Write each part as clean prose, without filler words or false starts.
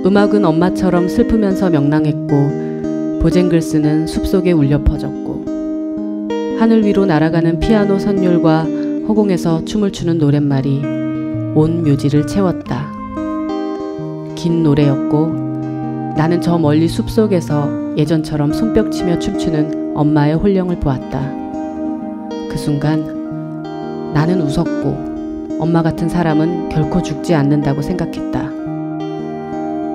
음악은 엄마처럼 슬프면서 명랑했고 보쟁글스는 숲속에 울려 퍼졌고 하늘 위로 날아가는 피아노 선율과 허공에서 춤을 추는 노랫말이 온 묘지를 채웠다. 긴 노래였고 나는 저 멀리 숲속에서 예전처럼 손뼉치며 춤추는 엄마의 홀령을 보았다. 그 순간 나는 웃었고 엄마 같은 사람은 결코 죽지 않는다고 생각했다.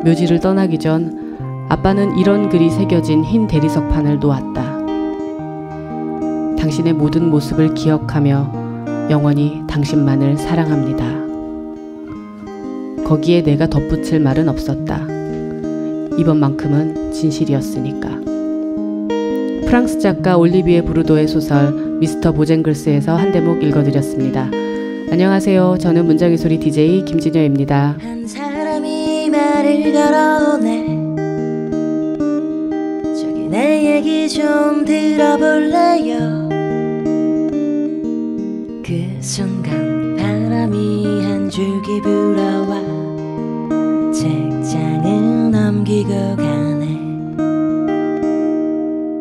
묘지를 떠나기 전 아빠는 이런 글이 새겨진 흰 대리석판을 놓았다. 당신의 모든 모습을 기억하며 영원히 당신만을 사랑합니다. 거기에 내가 덧붙일 말은 없었다. 이번만큼은 진실이었으니까. 프랑스 작가 올리비에 브루도의 소설 미스터 보쟁글스에서 한 대목 읽어드렸습니다. 안녕하세요. 저는 문장의 소리 DJ 김진여입니다. 한 사람이 말을 걸어오네. 저기 내 얘기 좀 들어볼래요. 그 순간 바람이 한 줄기 불어와 책장을 넘기고 가네.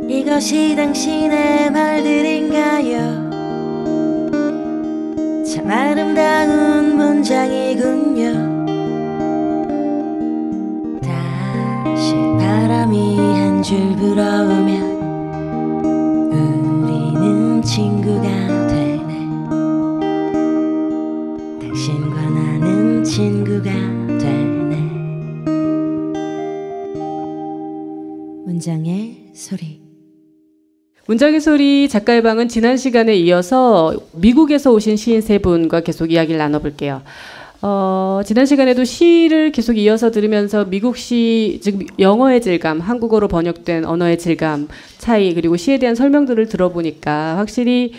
이것이 당신의 말들인가요? 참 아름다운 문장이군요. 다시 바람이 한 줄 불어오면 우리는 친구가 되네. 당신과 나는 친구가 되네. 문장의 소리. 문장의 소리 작가의 방은 지난 시간에 이어서 미국에서 오신 시인 세 분과 계속 이야기를 나눠볼게요. 지난 시간에도 시를 계속 이어서 들으면서 미국 시, 즉 영어의 질감, 한국어로 번역된 언어의 질감 차이, 그리고 시에 대한 설명들을 들어보니까 확실히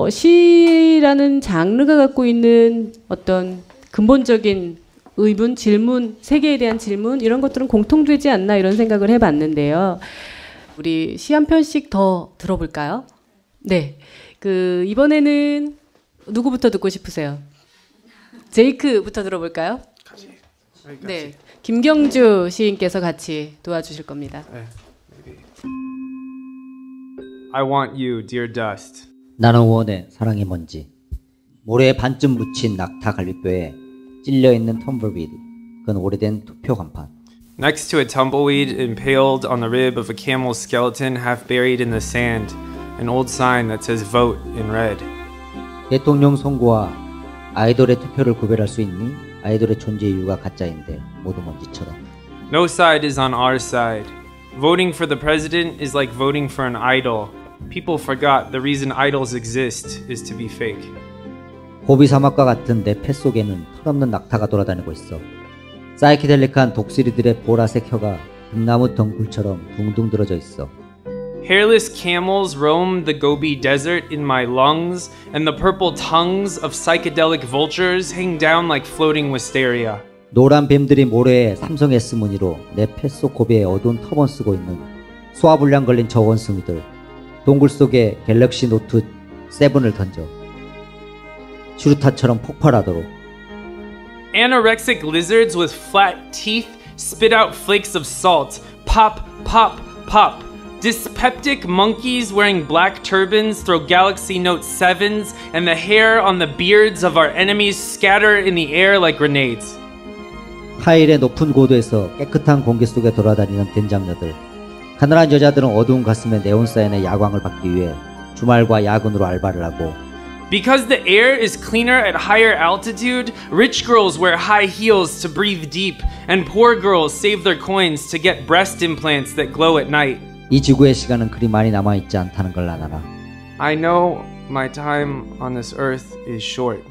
시라는 장르가 갖고 있는 어떤 근본적인 의문, 질문, 세계에 대한 질문 이런 것들은 공통되지 않나 이런 생각을 해봤는데요. 우리 시 한 편씩 더 들어볼까요? 네, 이번에는 누구부터 듣고 싶으세요? 제이크부터 들어볼까요? 같이. 네, 김경주 시인께서 같이 도와주실 겁니다. I want you, dear dust. 나는 원해 사랑의 먼지. 모래에 반쯤 묻힌 낙타 갈비뼈에 찔려있는 텀블비드. 그건 오래된 투표 간판. Next to a tumbleweed impaled on the rib of a camel's skeleton half buried in the sand, an old sign that says vote in red. 대통령 선거와 아이돌의 투표를 구별할 수 있니? 아이돌의 존재 이유가 가짜인데 모두 먼지처럼. No side is on our side. Voting for the president is like voting for an idol. People forgot the reason idols exist is to be fake. 고비 사막과 같은 내 폐 속에는 털없는 낙타가 돌아다니고 있어. 사이키델릭한 독수리들의 보라색 혀가 등나무 덩굴처럼 둥둥 들어져 있어. Hairless camels roam the Gobi Desert in my lungs, and the purple tongues of psychedelic vultures hang down like floating wisteria. 노란 뱀들이 모래에 삼성 S 무늬로 내 폐 속 고비에 어두운 터번 쓰고 있는 소화불량 걸린 저 원숭이들. 동굴 속에 갤럭시 노트 7을 던져 슈루타처럼 폭발하도록. Anorexic lizards with flat teeth spit out flakes of salt. Pop, pop, pop. Dyspeptic monkeys wearing black turbans throw Galaxy Note 7s, and the hair on the beards of our enemies scatter in the air like grenades. 하일의 높은 고도에서 깨끗한 공기 속에 돌아다니는 된장녀들. 가난한 여자들은 어두운 가슴에 네온사인의 야광을 받기 위해 주말과 야근으로 알바를 하고. Because the air is cleaner at higher altitude, rich girls wear high heels to breathe deep, and poor girls save their coins to get breast implants that glow at night. 이 지구의 시간은 그리 많이 남아있지 않다는 걸 알아라. I know my time on this earth is short.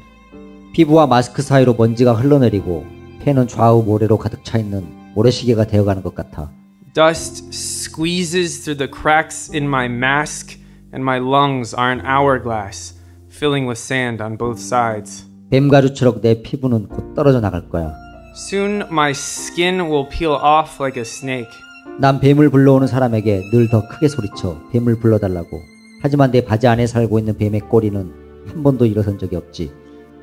피부와 마스크 사이로 먼지가 흘러내리고 폐는 좌우 모래로 가득 차있는 모래시계가 되어가는 것 같아. Dust squeezes through the cracks in my mask, and my lungs are an hourglass, filling with sand on both sides. 뱀가루처럼 내 피부는 곧 떨어져 나갈 거야. Soon my skin will peel off like a snake. 난 뱀을 불러오는 사람에게 늘 더 크게 소리쳐 뱀을 불러달라고. 하지만 내 바지 안에 살고 있는 뱀의 꼬리는 한 번도 일어선 적이 없지.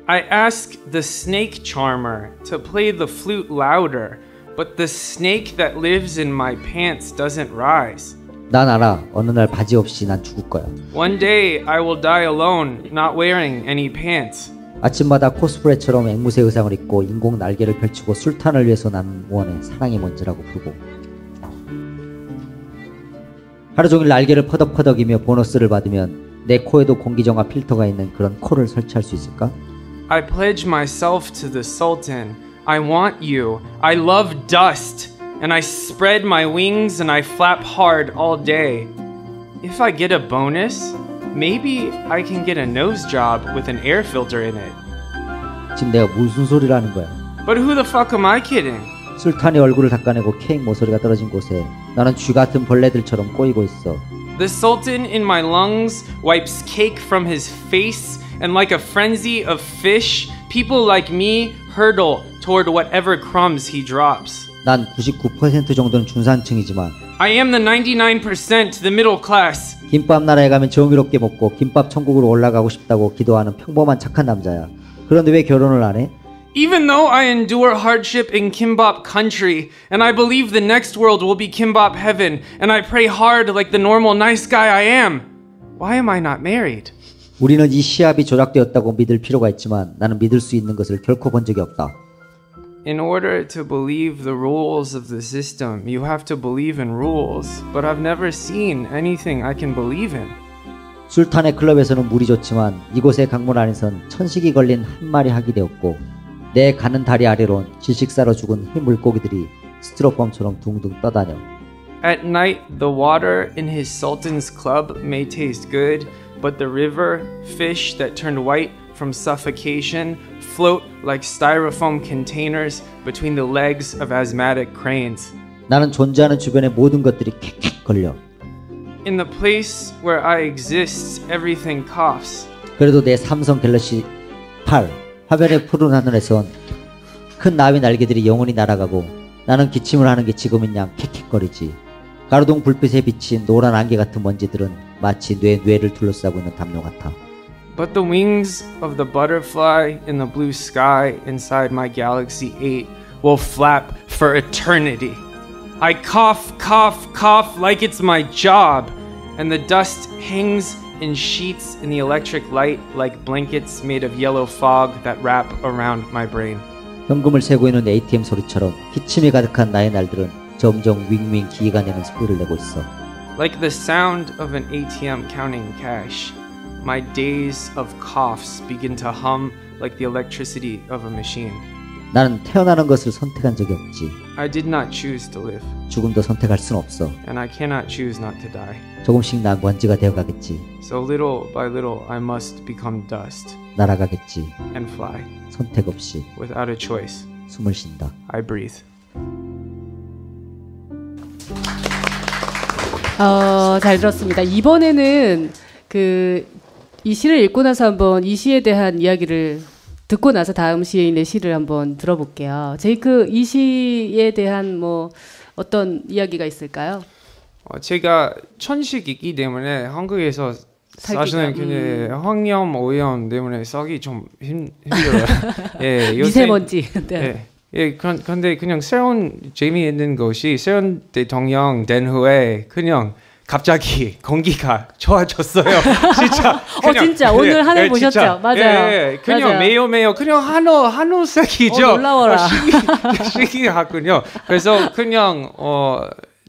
I ask the snake charmer to play the flute louder, but the snake that lives in my pants doesn't rise. 난 알아. 어느 날 바지 없이 난 죽을 거야. One day I will die alone, not wearing any pants. 아침마다 코스프레처럼 앵무새 의상을 입고 인공 날개를 펼치고 술탄을 위해서 난 원해 사랑이 뭔지라고 부르고 하루 종일 날개를 퍼덕퍼덕이며 보너스를 받으면 내 코에도 공기정화 필터가 있는 그런 코를 설치할 수 있을까? I pledge myself to the Sultan. I want you. I love dust. And I spread my wings and I flap hard all day. If I get a bonus, maybe I can get a nose job with an air filter in it. 지금 내가 무슨 소리를 하는 거야? But who the fuck am I kidding? 술탄이 얼굴을 닦아내고 케이크 모서리가 떨어진 곳에 나는 쥐 같은 벌레들처럼 꼬이고 있어. The Sultan in my lungs wipes cake from his face, and like a frenzy of fish, people like me hurtle toward whatever crumbs he drops. 난 99% 정도는 중산층이지만 I am the 99%, the middle class. 김밥 나라에 가면 정의롭게 먹고 김밥 천국으로 올라가고 싶다고 기도하는 평범한 착한 남자야. 그런데 왜 결혼을 안 해? Even though I endure hardship in Kimbap country, and I believe the next world will be Kimbap heaven, and I pray hard like the normal nice guy I am, why am I not married? 우리는 이 시합이 조작되었다고 믿을 필요가 있지만 나는 믿을 수 있는 것을 결코 본 적이 없다. In order to believe the rules of the system, you have to believe in rules, but I've never seen anything I can believe in. 술탄의 클럽에서는 물이 좋지만 이곳의 강물 안에선 천식이 걸린 한 마리 학이 되었고 내 가는 다리 아래론 질식사로 죽은 흰 물고기들이 스티로폼처럼 둥둥 떠다녀. At night, the water in his sultan's club may taste good, but the river, fish that turned white from suffocation, float like styrofoam containers between the legs of asthmatic cranes. 나는 존재하는 주변의 모든 것들이 캑캑 걸려. In the place where I exist, everything coughs. 그래도 내 삼성 갤럭시 8 화면의 푸른 하늘에선 큰 나비 날개들이 영원히 날아가고 나는 기침을 하는 게 지금인 양 킥킥거리지. 가로등 불빛에 비친 노란 안개 같은 먼지들은 마치 뇌를 둘러싸고 있는 담요 같아. But the wings of the butterfly in the blue sky inside my Galaxy 8 will flap for eternity. I cough, cough, cough like it's my job, and the dust hangs in sheets in the electric light like blankets made of yellow fog that wrap around my brain. 현금을 세고 있는 ATM 소리처럼 기침이 가득한 나의 날들은 점점 윙윙 기가 내는 소리를 내고 있어. Like the sound of an ATM counting cash, my days of coughs begin to hum like the electricity of a machine. 나는 태어나는 것을 선택한 적이 없지. I did not choose to live, 죽음도 선택할 순 없어. and I cannot choose not to die. 조금씩 난 먼지가 되어가겠지. So little by little, I must become dust 날아가겠지. and fly. 선택 없이 Without a choice, 숨을 쉰다. I breathe. 잘 들었습니다. 이번에는 이 시를 읽고 나서 한번 이 시에 대한 이야기를 듣고 나서 다음 시인의 시를 한번 들어볼게요. 제이크, 이 시에 대한 뭐 어떤 이야기가 있을까요? 제가 천식이기 때문에 한국에서 사실은 그냥 황염, 오염 때문에 써기 좀 힘들어요. 예, 미세먼지. 네. 예. 예, 그런데 그냥 새로운 재미있는 것이 새로운 대통령 된 후에 그냥 갑자기 공기가 좋아졌어요. 진짜. 그냥, 진짜 오늘 하늘 보셨죠? 진짜. 맞아요. 예, 그냥 맞아요. 매우 그냥 한우색이죠. 놀라워라. 신기하군요. 그래서 그냥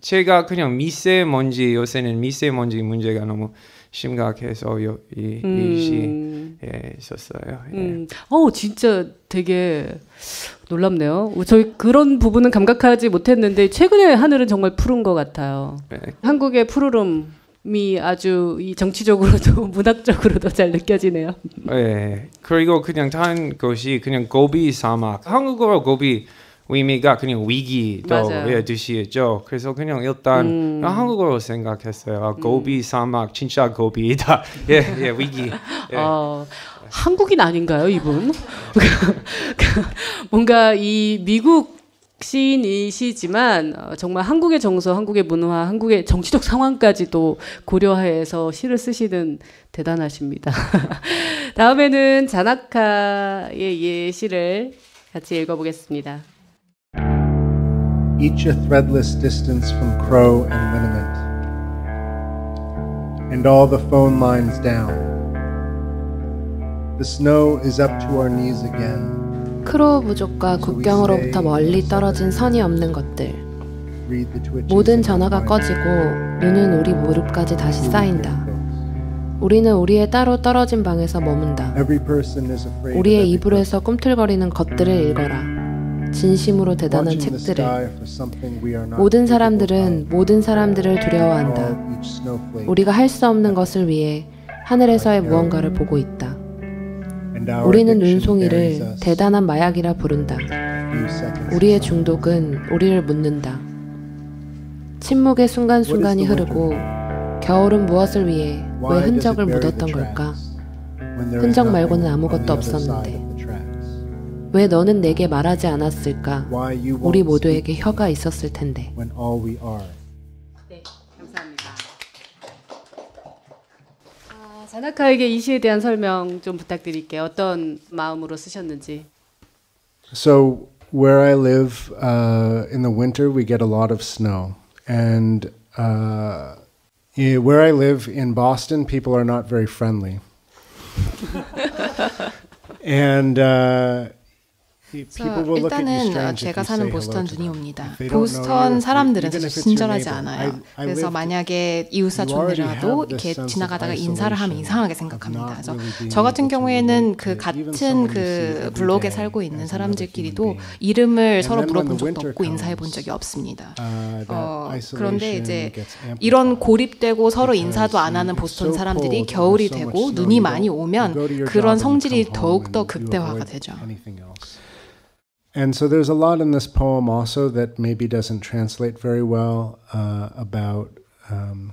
제가 그냥 미세먼지, 요새는 미세먼지 문제가 너무 심각해서 이 시에 있었어요. 예. 진짜 되게 놀랍네요. 저희 그런 부분은 감각하지 못했는데 최근에 하늘은 정말 푸른 것 같아요. 네. 한국의 푸르름이 아주 이 정치적으로도 문학적으로도 잘 느껴지네요. 네. 그리고 그냥 다른 것이 그냥 고비 사막. 한국어로 고비 의미가 그냥 위기도 뜻이죠. 그래서 그냥 일단 한국어로 생각했어요. 고비 사막 진짜 고비이다. 예, 위기. 예. 한국인 아닌가요, 이분? 뭔가 이 미국 시인이시지만 정말 한국의 정서, 한국의 문화, 한국의 정치적 상황까지도 고려해서 시를 쓰시는 대단하십니다. 다음에는 자나카의 시를 같이 읽어보겠습니다. each a threadless distance from crow and liniment, and all the phone lines down. The snow is up to our knees again. 크로우 부족과 국경으로부터 멀리 떨어진 선이 없는 것들. Read the twitches 모든 of our 전화가 minds. 꺼지고 눈은 우리 무릎까지 다시 쌓인다. 우리는 우리의 따로 떨어진 방에서 머문다. Every person is afraid 우리의 of every 이불에서 꿈틀거리는 것들을 읽어라. 진심으로 대단한 Watching the 책들을. sky for something we are not 모든 capable 사람들은 of. 모든 사람들을 두려워한다. All each snowflake. 우리가 할 수 없는 것을 위해 하늘에서의 무언가를 보고 있다. And our 우리는 addiction buries 눈송이를 us 대단한 마약이라 부른다. a few seconds 우리의 in silence. 중독은 우리를 묻는다. 침묵의 순간순간이 흐르고 겨울은 무엇을 위해 왜 Why does it 흔적을 bury the 묻었던 걸까? tracks when there is 흔적 nothing 말고는 on 아무것도 the other side 없었는데. of the tracks? 왜 너는 내게 말하지 않았을까? Why you 우리 won't 모두에게 speak 혀가 있었을 텐데. when all we are. 네, 감사합니다. 자나카에게 이 시에 대한 설명 좀 부탁드릴게요. 어떤 마음으로 쓰셨는지. So where I live, in the winter, we get a lot of snow, and where I live in Boston, people are not very friendly, and people will look at you 일단은 strange if 제가 you 사는 say hello 보스턴 to 눈이 them. 옵니다. If they don't know you, 보스턴 사람들은 even 사실 if it's your 친절하지 neighbor. 않아요. I 그래서 lived- 만약에 이웃 you already 사촌이라도 have this 이렇게 sense of 지나가다가 인사를 하면 isolation 이상하게 of 생각합니다. not 그래서 really being 저 같은 able to 경우에는 relate 그 to even 같은 someone you see 그 every 블록에 day 살고 있는 as another 사람들끼리도 human being. 이름을 And 서로 then when 물어본 the 적도 winter 없고 인사해 본 comes, 적이 없습니다. that 그런데 isolation 이제 gets amplified. 이런 고립되고 서로 Because 인사도 안 하는 it's 보스턴 so 사람들이 cold, 겨울이 there's so 되고 much snow, 눈이 you 많이 don't- 오면 you go to your 그런 job and 성질이 come home 더욱더 and you 극대화가 avoid 되죠. anything else. And so there's a lot in this poem also that maybe doesn't translate very well about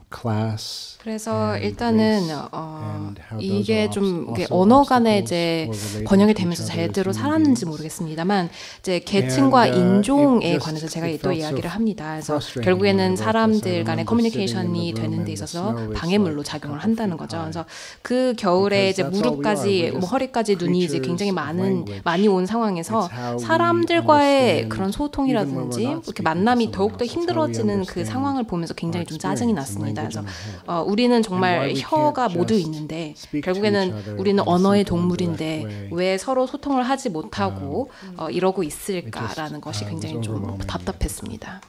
class. 그래서 and 일단은 race and how those 이게 are 좀 이게 also 언어 간에 obstacles 이제 for relating 번역이 to 되면서 each other as 제대로 human 살았는지 beings. 모르겠습니다만 이제 계층과 And, 인종에 it just- 관해서 제가 it 또 felt so 이야기를 합니다. 그래서 frustrating when I 결국에는 wrote this. I 사람들 간의 remember 커뮤니케이션이 sitting in the 되는 room 데 and the 있어서 snow is 방해물로 like 작용을 a couple 한다는 feet 거죠. high. 그래서 그 겨울에 Because 이제 that's all we are. 무릎까지 We're 뭐 just 허리까지 눈이 이제 굉장히 creatures of 많은 language. 많이 온 상황에서 It's how we 사람들과의 understand, 그런 even when 소통이라든지 we're not 이렇게 speaking to 만남이 someone 더욱더 else. It's how we 힘들어지는 그 understand 상황을 보면서 굉장히 our 좀 짜증이 experience and 났습니다. 그래서 language in our head. 우리는 And why 정말 we 혀가 can't 모두 just 있는데 speak to 결국에는 each other 우리는 in a 언어의 simple and 동물인데 direct way. 왜 서로 소통을 하지 못하고 이러고 있을까라는 It 것이 just, 굉장히 was 좀 overwhelming. 답답했습니다.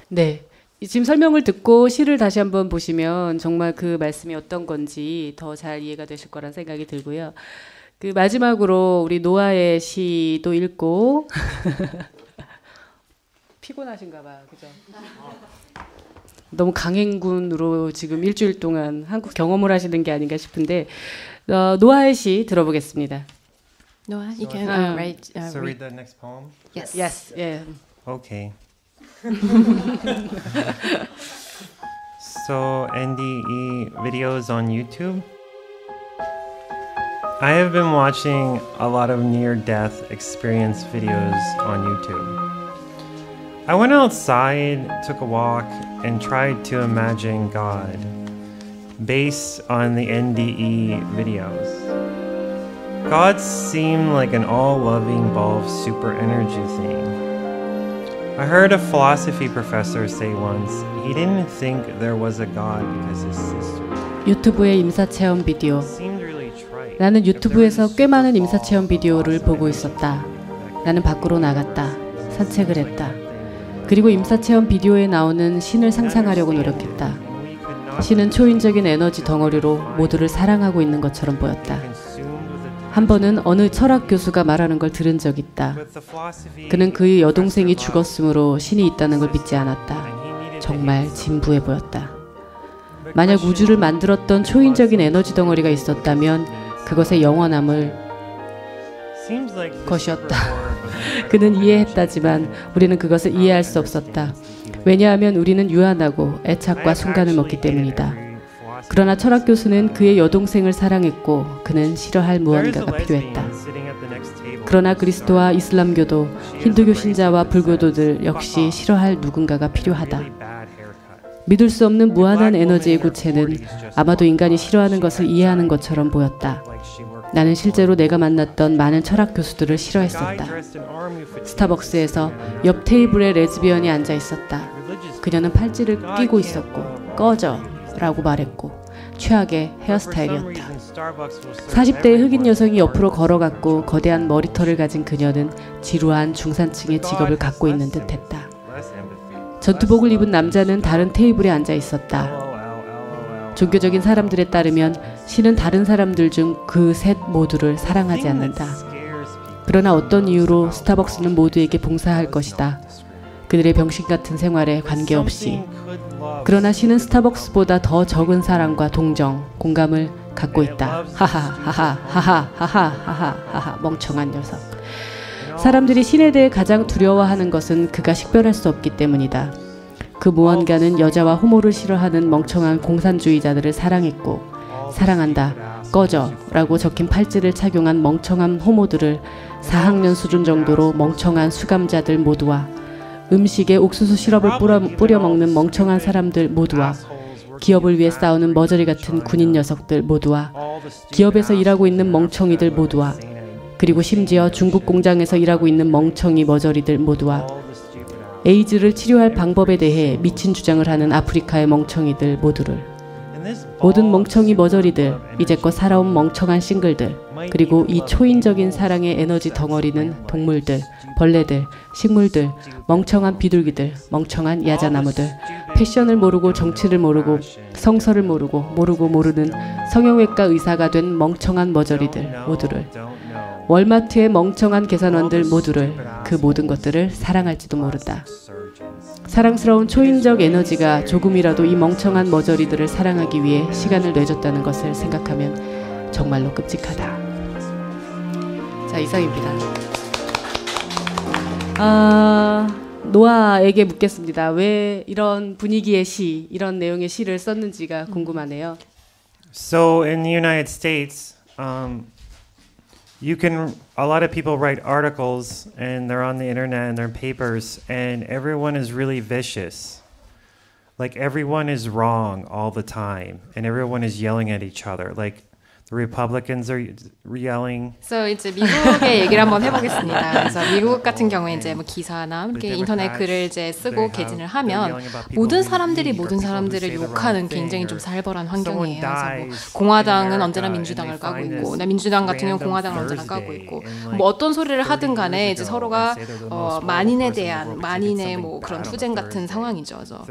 네. 지금 설명을 듣고 시를 다시 한번 보시면 정말 그 말씀이 어떤 건지 더 잘 이해가 되실 거란 생각이 들고요. 그 마지막으로 우리 노아의 시도 읽고 피곤하신가 봐요. 그죠? 너무 강행군으로 지금 일주일 동안 한국 경험을 하시는 게 아닌가 싶은데 노아의 시 들어보겠습니다. Noah, you can write. So read the next poem? Yes. Yes. 예. Okay. So, NDE videos on YouTube. I have been watching a lot of near-death experience videos on YouTube. I went outside, took a walk, and tried to imagine God based on the NDE videos. God seemed like an all-loving ball of super energy thing. I heard a philosophy professor say once he didn't think there was a God because his sister 유튜브의 임사체험 비디오. seemed really trite. 나는 유튜브에서 꽤 많은 임사체험 비디오를 보고 있었다. 나는 밖으로 나갔다. 산책을 했다. 그리고 임사체험 비디오에 나오는 신을 상상하려고 노력했다. 신은 초인적인 에너지 덩어리로 모두를 사랑하고 있는 것처럼 보였다. 한 번은 어느 철학 교수가 말하는 걸 들은 적 있다. 그는 그의 여동생이 죽었으므로 신이 있다는 걸 믿지 않았다. 정말 진부해 보였다. 만약 우주를 만들었던 초인적인 에너지 덩어리가 있었다면 그것의 영원함을 것이었다. 그는 이해했다지만 우리는 그것을 이해할 수 없었다. 왜냐하면 우리는 유한하고 애착과 순간을 먹기 때문이다. 그러나 철학 교수는 그의 여동생을 사랑했고 그는 싫어할 무언가가 필요했다. 그러나 그리스도와 이슬람교도 힌두교 신자와 불교도들 역시 싫어할 누군가가 필요하다. 믿을 수 없는 무한한 에너지의 구체는 아마도 인간이 싫어하는 것을 이해하는 것처럼 보였다. 나는 실제로 내가 만났던 많은 철학 교수들을 싫어했었다. 스타벅스에서 옆 테이블에 레즈비언이 앉아 있었다. 그녀는 팔찌를 끼고 있었고 꺼져 라고 말했고 최악의 헤어스타일이었다. 40대의 흑인 여성이 옆으로 걸어갔고 거대한 머리털을 가진 그녀는 지루한 중산층의 직업을 갖고 있는 듯했다. 전투복을 입은 남자는 다른 테이블에 앉아 있었다. 종교적인 사람들에 따르면 신은 다른 사람들 중 그 셋 모두를 사랑하지 않는다. 그러나 어떤 이유로 스타벅스는 모두에게 봉사할 것이다. 그들의 병신 같은 생활에 관계없이. 그러나 신은 스타벅스보다 더 적은 사랑과 동정, 공감을 갖고 있다. 하하하하하하하하하하 멍청한 녀석. 사람들이 신에 대해 가장 두려워하는 것은 그가 식별할 수 없기 때문이다. 그 무언가는 여자와 호모를 싫어하는 멍청한 공산주의자들을 사랑했고 사랑한다. 꺼져 라고 적힌 팔찌를 착용한 멍청한 호모들을 4학년 수준 정도로 멍청한 수감자들 모두와 음식에 옥수수 시럽을 뿌려 먹는 멍청한 사람들 모두와 기업을 위해 싸우는 머저리 같은 군인 녀석들 모두와 기업에서 일하고 있는 멍청이들 모두와 그리고 심지어 중국 공장에서 일하고 있는 멍청이 머저리들 모두와 에이즈를 치료할 방법에 대해 미친 주장을 하는 아프리카의 멍청이들 모두를 모든 멍청이 머저리들, 이제껏 살아온 멍청한 싱글들 그리고 이 초인적인 사랑의 에너지 덩어리는 동물들, 벌레들, 식물들, 멍청한 비둘기들, 멍청한 야자나무들 패션을 모르고 정치를 모르고 성서를 모르는 성형외과 의사가 된 멍청한 머저리들 모두를 월마트의 멍청한 계산원들 모두를 그 모든 것들을 사랑할지도 모른다. 사랑스러운 초인적 에너지가 조금이라도 이 멍청한 머저리들을 사랑하기 위해 시간을 내줬다는 것을 생각하면 정말로 끔찍하다. 자, 이상입니다. 노아에게 묻겠습니다. 왜 이런 분위기의 시, 이런 내용의 시를 썼는지가 궁금하네요. So in the United States, a lot of people write articles and they're on the internet and they're in papers and everyone is really vicious. Like everyone is wrong all the time and everyone is yelling at each other. Like the Republicans are yelling. 그래서 이제 미국의 얘기를 한번 해보겠습니다. 그래서 미국 같은 경우에 이제 뭐 기사나 이렇게 인터넷 글을 이제 쓰고 게진을 하면 모든 사람들이 모든 사람들을 욕하는 굉장히 좀 살벌한 환경이에요. 그래서 뭐 공화당은 언제나 민주당을 까고 있고, 민주당 같은 경우는 공화당을 언제나 까고 있고, 뭐 어떤 소리를 하든 간에 이제 서로가 만인에 대한 만인의 뭐 그런 투쟁 같은 상황이죠. 그래서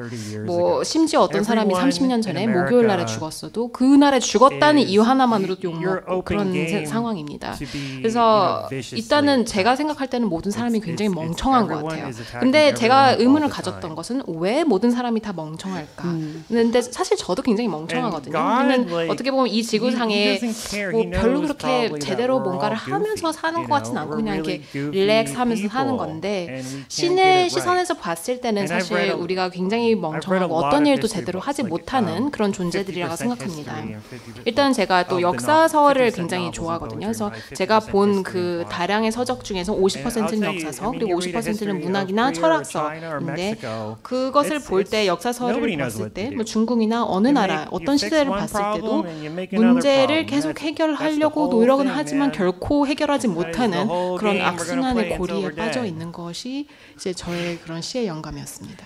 뭐 심지어 어떤 사람이 30년 전에 목요일 날에 죽었어도 그 날에 죽었다는 이유 하나만으로 욕먹고 그런 상황입니다. 그래서 일단은 제가 생각할 때는 모든 사람이 굉장히 멍청한 것 같아요. 근데 제가 의문을 가졌던 것은 왜 모든 사람이 다 멍청할까? 근데 사실 저도 굉장히 멍청하거든요. 근데 어떻게 보면 이 지구상에 뭐 별로 그렇게 제대로 뭔가를 하면서 사는 것 같진 않고 그냥 이렇게 릴렉스 하면서 사는 건데 신의 시선에서 봤을 때는 사실 우리가 굉장히 멍청하고 어떤 일도 제대로 하지 못하는 그런 존재들이라고 생각합니다. 일단 제가 또 역사서를 굉장히 좋아하거든요. 그래서 제가 본 그 다량의 서적 중에서 50%는 역사서 그리고 50%는 문학이나 철학서인데 그것을 볼 때 역사서를 봤을 때 뭐 중국이나 어느 나라 어떤 시대를 봤을 때도 문제를 계속 해결하려고 노력은 하지만 결코 해결하지 못하는 그런 악순환의 고리에 빠져 있는 것이 이제 저의 그런 시의 영감이었습니다.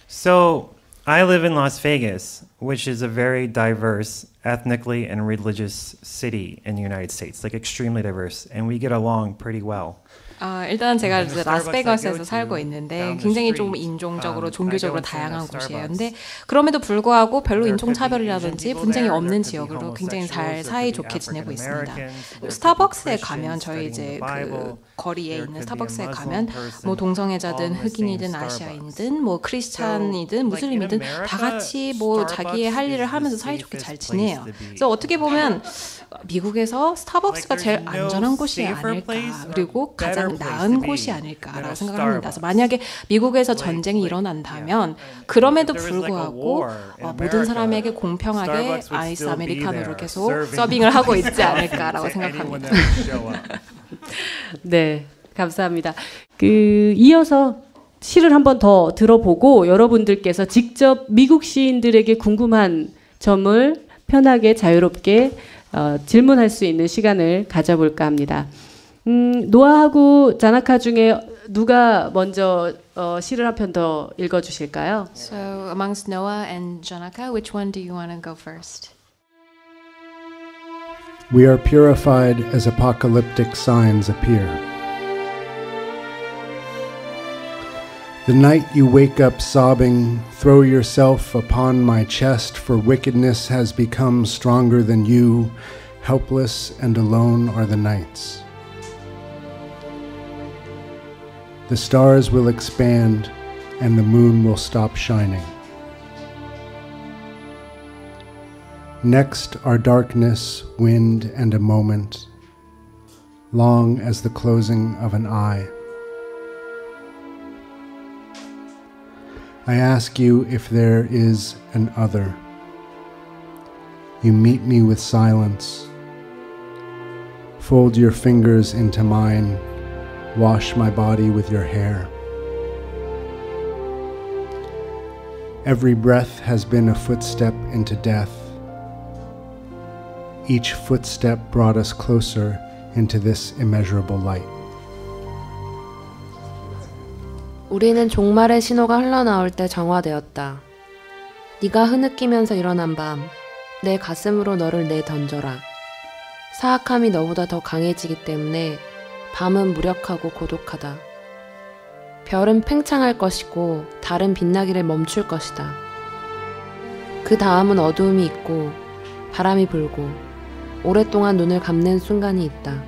So I live in Las Vegas, which is a very diverse ethnically and religious city in the United States, like extremely diverse, and we get along pretty well. 일단 제가 이제 라스베가스에서 살고 있는데 굉장히 좀 인종적으로 종교적으로 다양한 곳이에요. 근데 그럼에도 불구하고 별로 인종차별이라든지 분쟁이 없는 지역으로 굉장히 잘 사이좋게 지내고 있습니다. 스타벅스에 가면 저희 이제 그 거리에 있는 스타벅스에 가면 뭐 동성애자든 흑인이든 아시아인이든 뭐 크리스찬이든 무슬림이든 다 같이 뭐 자기의 할 일을 하면서 사이좋게 잘 지내요. 그래서 어떻게 보면 미국에서 스타벅스가 제일 안전한 곳이 아닐까 그리고 가장 나은 곳이 아닐까라고 생각합니다. 그래서 만약에 미국에서 전쟁이 일어난다면 그럼에도 불구하고 모든 사람에게 공평하게 아이스 아메리카노를 계속 서빙을 하고 있지 않을까라고 생각합니다. 네, 감사합니다. 이어서 시를 한번 더 들어보고 여러분들께서 직접 미국 시인들에게 궁금한 점을 편하게 자유롭게 질문할 수 있는 시간을 가져볼까 합니다. 노아하고 자나카 중에 누가 먼저 시를 한 편 더 읽어주실까요? So amongst Noah and Janaka, which one do you want to go first? We are purified as apocalyptic signs appear. The night you wake up sobbing, throw yourself upon my chest, for wickedness has become stronger than you. Helpless and alone are the nights. The stars will expand and the moon will stop shining. Next are darkness, wind, and a moment, long as the closing of an eye. I ask you if there is an other. You meet me with silence. Fold your fingers into mine. Wash my body with your hair. Every breath has been a footstep into death. Each footstep brought us closer into this immeasurable light. 우리는 종말의 신호가 흘러나올 때 정화되었다. 네가 흐느끼면서 일어난 밤, 내 가슴으로 너를 내던져라. 사악함이 너보다 더 강해지기 때문에 밤은 무력하고 고독하다. 별은 팽창할 것이고 달은 빛나기를 멈출 것이다. 그 다음은 어두움이 있고 바람이 불고 오랫동안 눈을 감는 순간이 있다.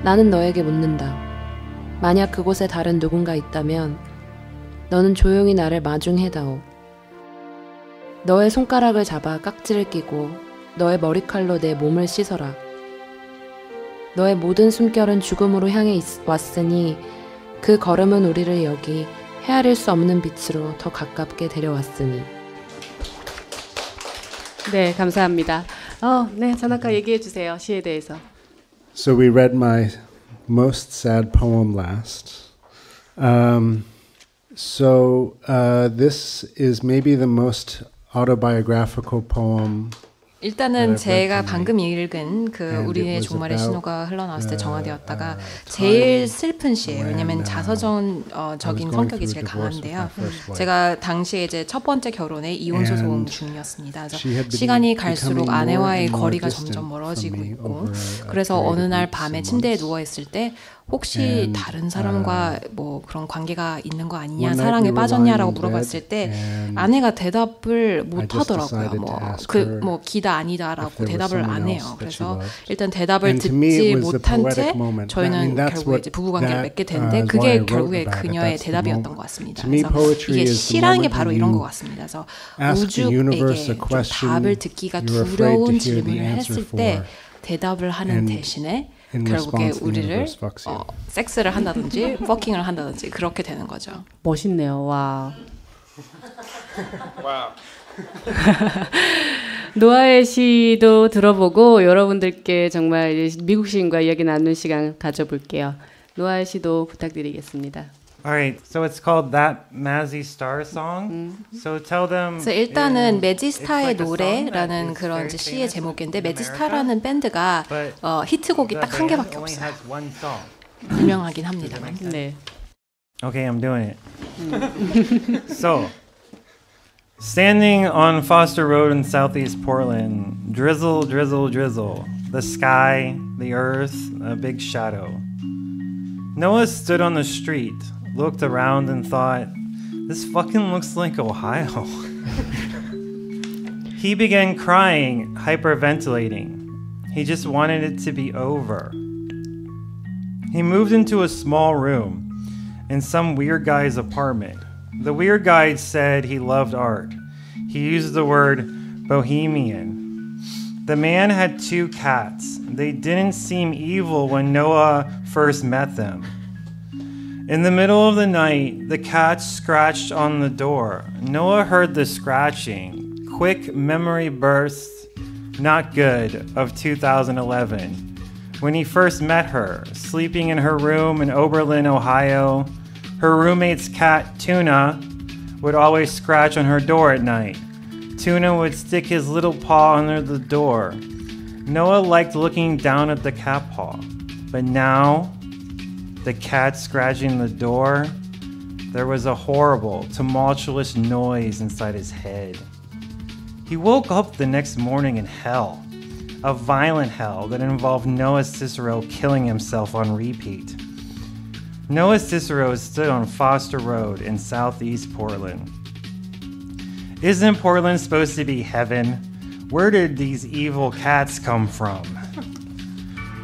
나는 너에게 묻는다. 만약 그곳에 다른 누군가 있다면 너는 조용히 나를 마중해다오. 너의 손가락을 잡아 깍지를 끼고 너의 머리칼로 내 몸을 씻어라. 너의 모든 숨결은 죽음으로 향해 왔으니 그 걸음은 우리를 여기 헤아릴 수 없는 빛으로 더 가깝게 데려왔으니. 네, 감사합니다. 네, 자나카 얘기해 주세요. 시에 대해서. So we read my most sad poem last. This is maybe the most autobiographical poem. 일단은 제가 방금 읽은 그 우리의 종말의 신호가 흘러나왔을 때 정화되었다가 제일 슬픈 시예요. 왜냐면 자서전적인 성격이 제일 강한데요. 제가 당시에 이제 첫 번째 결혼에 이혼 소송 중이었습니다. 그래서 시간이 갈수록 아내와의 거리가 점점 멀어지고 있고, 그래서 어느 날 밤에 침대에 누워 있을 때 혹시 다른 사람과 뭐 그런 관계가 있는 거 아니냐, 사랑에 빠졌냐라고 물어봤을 때 아내가 대답을 못 하더라고요. 뭐 기다 아니다라고 대답을 안 해요. 그래서 일단 대답을 듣지 못한 채 저희는 결국에 이제 부부관계를 맺게 되는데 그게 결국에 그녀의 대답이었던 것 같습니다. 그래서 이게 시라는 게 바로 이런 것 같습니다. 그래서 우주에게 좀 답을 듣기가 두려운 질문을 했을 때 대답을 하는 대신에 결국에 우리를 섹스를 한다든지 퍼킹을 한다든지 그렇게 되는 거죠. 멋있네요. 와. 노아의 시도 들어보고 여러분들께 정말 미국 시인과 이야기 나누는 시간 가져볼게요. 노아의 시도 부탁드리겠습니다. Alright, so it's called That Mazzy Star Song. So tell them. 그래서 일단은 매지스타의 노래라는 그런 시의 제목인데 매지스타라는 밴드가 히트곡이 딱 한 개밖에 없어요. 유명하긴 합니다만. 네. Okay, I'm doing it. So, standing on Foster Road in southeast Portland, drizzle, drizzle, drizzle. The sky, the earth, a big shadow. Noah stood on the street, looked around and thought, this fucking looks like Ohio. He began crying, hyperventilating. He just wanted it to be over. He moved into a small room in some weird guy's apartment. The weird guy said he loved art. He used the word bohemian. The man had 2 cats. They didn't seem evil when Noah first met them. In the middle of the night, the cats scratched on the door. Noah heard the scratching. Quick memory burst, not good, of 2011. When he first met her, sleeping in her room in Oberlin, Ohio, her roommate's cat, Tuna, would always scratch on her door at night. Tuna would stick his little paw under the door. Noah liked looking down at the cat paw, but now, the cat scratching the door, there was a horrible, tumultuous noise inside his head. He woke up the next morning in hell, a violent hell that involved Noah Cicero killing himself on repeat. Noah Cicero stood on Foster Road in southeast Portland. Isn't Portland supposed to be heaven? Where did these evil cats come from?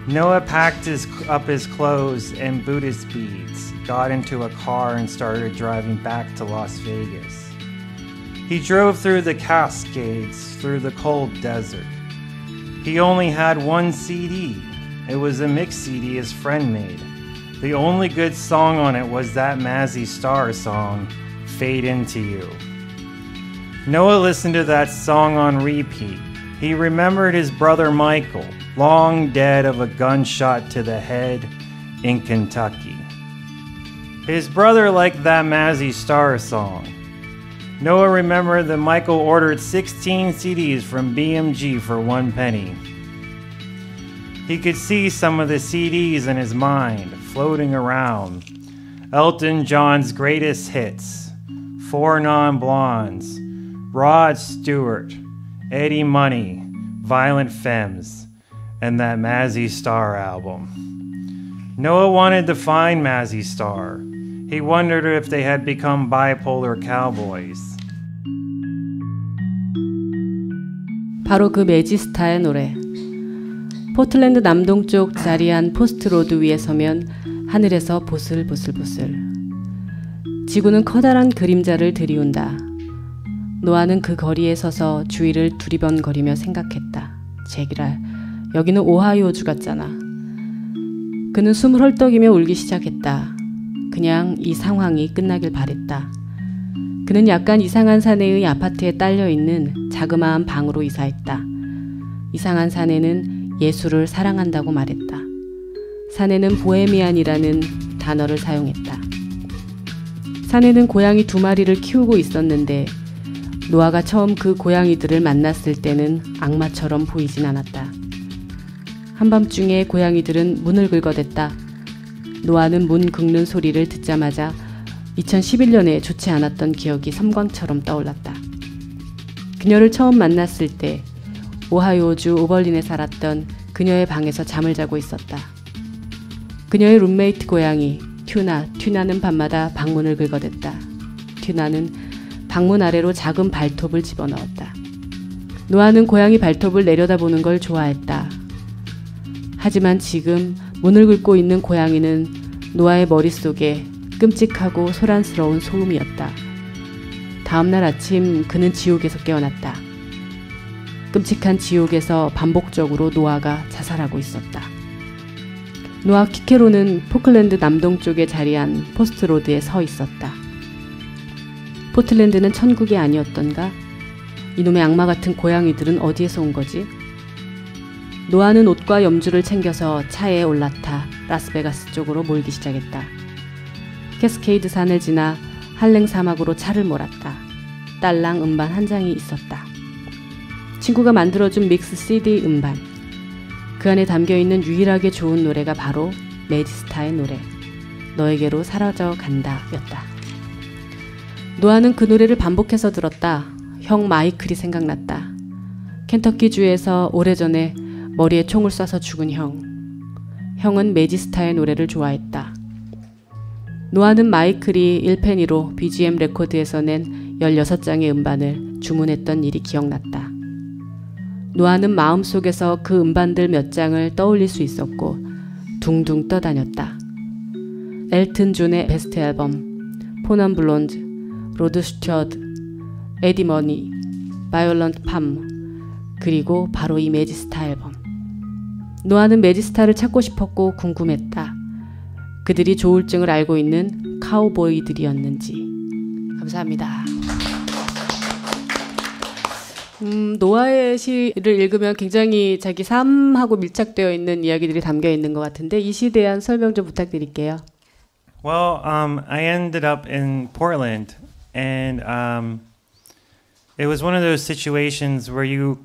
Noah packed up his clothes and Buddhist beads, got into a car and started driving back to Las Vegas. He drove through the Cascades, through the cold desert. He only had one CD. It was a mix CD his friend made. The only good song on it was that Mazzy Star song, Fade Into You. Noah listened to that song on repeat. He remembered his brother Michael, long dead of a gunshot to the head in Kentucky. His brother liked that Mazzy Star song. Noah remembered that Michael ordered 16 CDs from BMG for 1 penny. He could see some of the CDs in his mind, floating around. Elton John's greatest hits, 4 Non-Blondes, Rod Stewart, Eddie Money, Violent Femmes, and that Mazzy Star album. Noah wanted to find Mazzy Star. He wondered if they had become bipolar cowboys. 바로 그 매지스타의 노래. 포틀랜드 남동쪽 자리한 포스트로드 위에 서면 하늘에서 보슬보슬보슬. 지구는 커다란 그림자를 들이운다. 노아는 그 거리에 서서 주위를 두리번거리며 생각했다. 제기랄, 여기는 오하이오주 같잖아. 그는 숨을 헐떡이며 울기 시작했다. 그냥 이 상황이 끝나길 바랬다. 그는 약간 이상한 사내의 아파트에 딸려있는 자그마한 방으로 이사했다. 이상한 사내는 예술을 사랑한다고 말했다. 사내는 보헤미안이라는 단어를 사용했다. 사내는 고양이 2마리를 키우고 있었는데 노아가 처음 그 고양이들을 만났을 때는 악마처럼 보이진 않았다. 한밤중에 고양이들은 문을 긁어댔다. 노아는 문 긁는 소리를 듣자마자 2011년에 좋지 않았던 기억이 섬광처럼 떠올랐다. 그녀를 처음 만났을 때 오하이오주 오벌린에 살았던 그녀의 방에서 잠을 자고 있었다. 그녀의 룸메이트 고양이 튜나는 밤마다 방문을 긁어댔다. 튜나는 방문 아래로 작은 발톱을 집어넣었다. 노아는 고양이 발톱을 내려다보는 걸 좋아했다. 하지만 지금 문을 긁고 있는 고양이는 노아의 머릿속에 끔찍하고 소란스러운 소음이었다. 다음날 아침 그는 지옥에서 깨어났다. 끔찍한 지옥에서 반복적으로 노아가 자살하고 있었다. 노아 키케로는 포클랜드 남동쪽에 자리한 포스트로드에 서 있었다. 포틀랜드는 천국이 아니었던가? 이놈의 악마 같은 고양이들은 어디에서 온 거지? 노아는 옷과 염주를 챙겨서 차에 올라타 라스베가스 쪽으로 몰기 시작했다. 캐스케이드 산을 지나 할랭 사막으로 차를 몰았다. 딸랑 음반 한 장이 있었다. 친구가 만들어준 믹스 CD 음반. 그 안에 담겨있는 유일하게 좋은 노래가 바로 매지스타의 노래 너에게로 사라져 간다 였다. 노아는 그 노래를 반복해서 들었다. 형 마이클이 생각났다. 켄터키주에서 오래전에 머리에 총을 쏴서 죽은 형. 형은 매지스타의 노래를 좋아했다. 노아는 마이클이 1페니로 BGM 레코드에서 낸 16장의 음반을 주문했던 일이 기억났다. 노아는 마음속에서 그 음반들 몇 장을 떠올릴 수 있었고 둥둥 떠다녔다. 엘튼 존의 베스트 앨범, 포넌 블론드, 로드 스튜어드, 에디 머니, 바이올런트 팜, 그리고 바로 이 매지스타 앨범. 노아는 매지스타를 찾고 싶었고 궁금했다. 그들이 조울증을 알고 있는 카우보이들이었는지. 감사합니다. 노아의 시를 읽으면 굉장히 자기 삶하고 밀착되어 있는 이야기들이 담겨 있는 것 같은데 이 시에 대한 설명 좀 부탁드릴게요. Well, I ended up in Portland, and it was one of those situations where you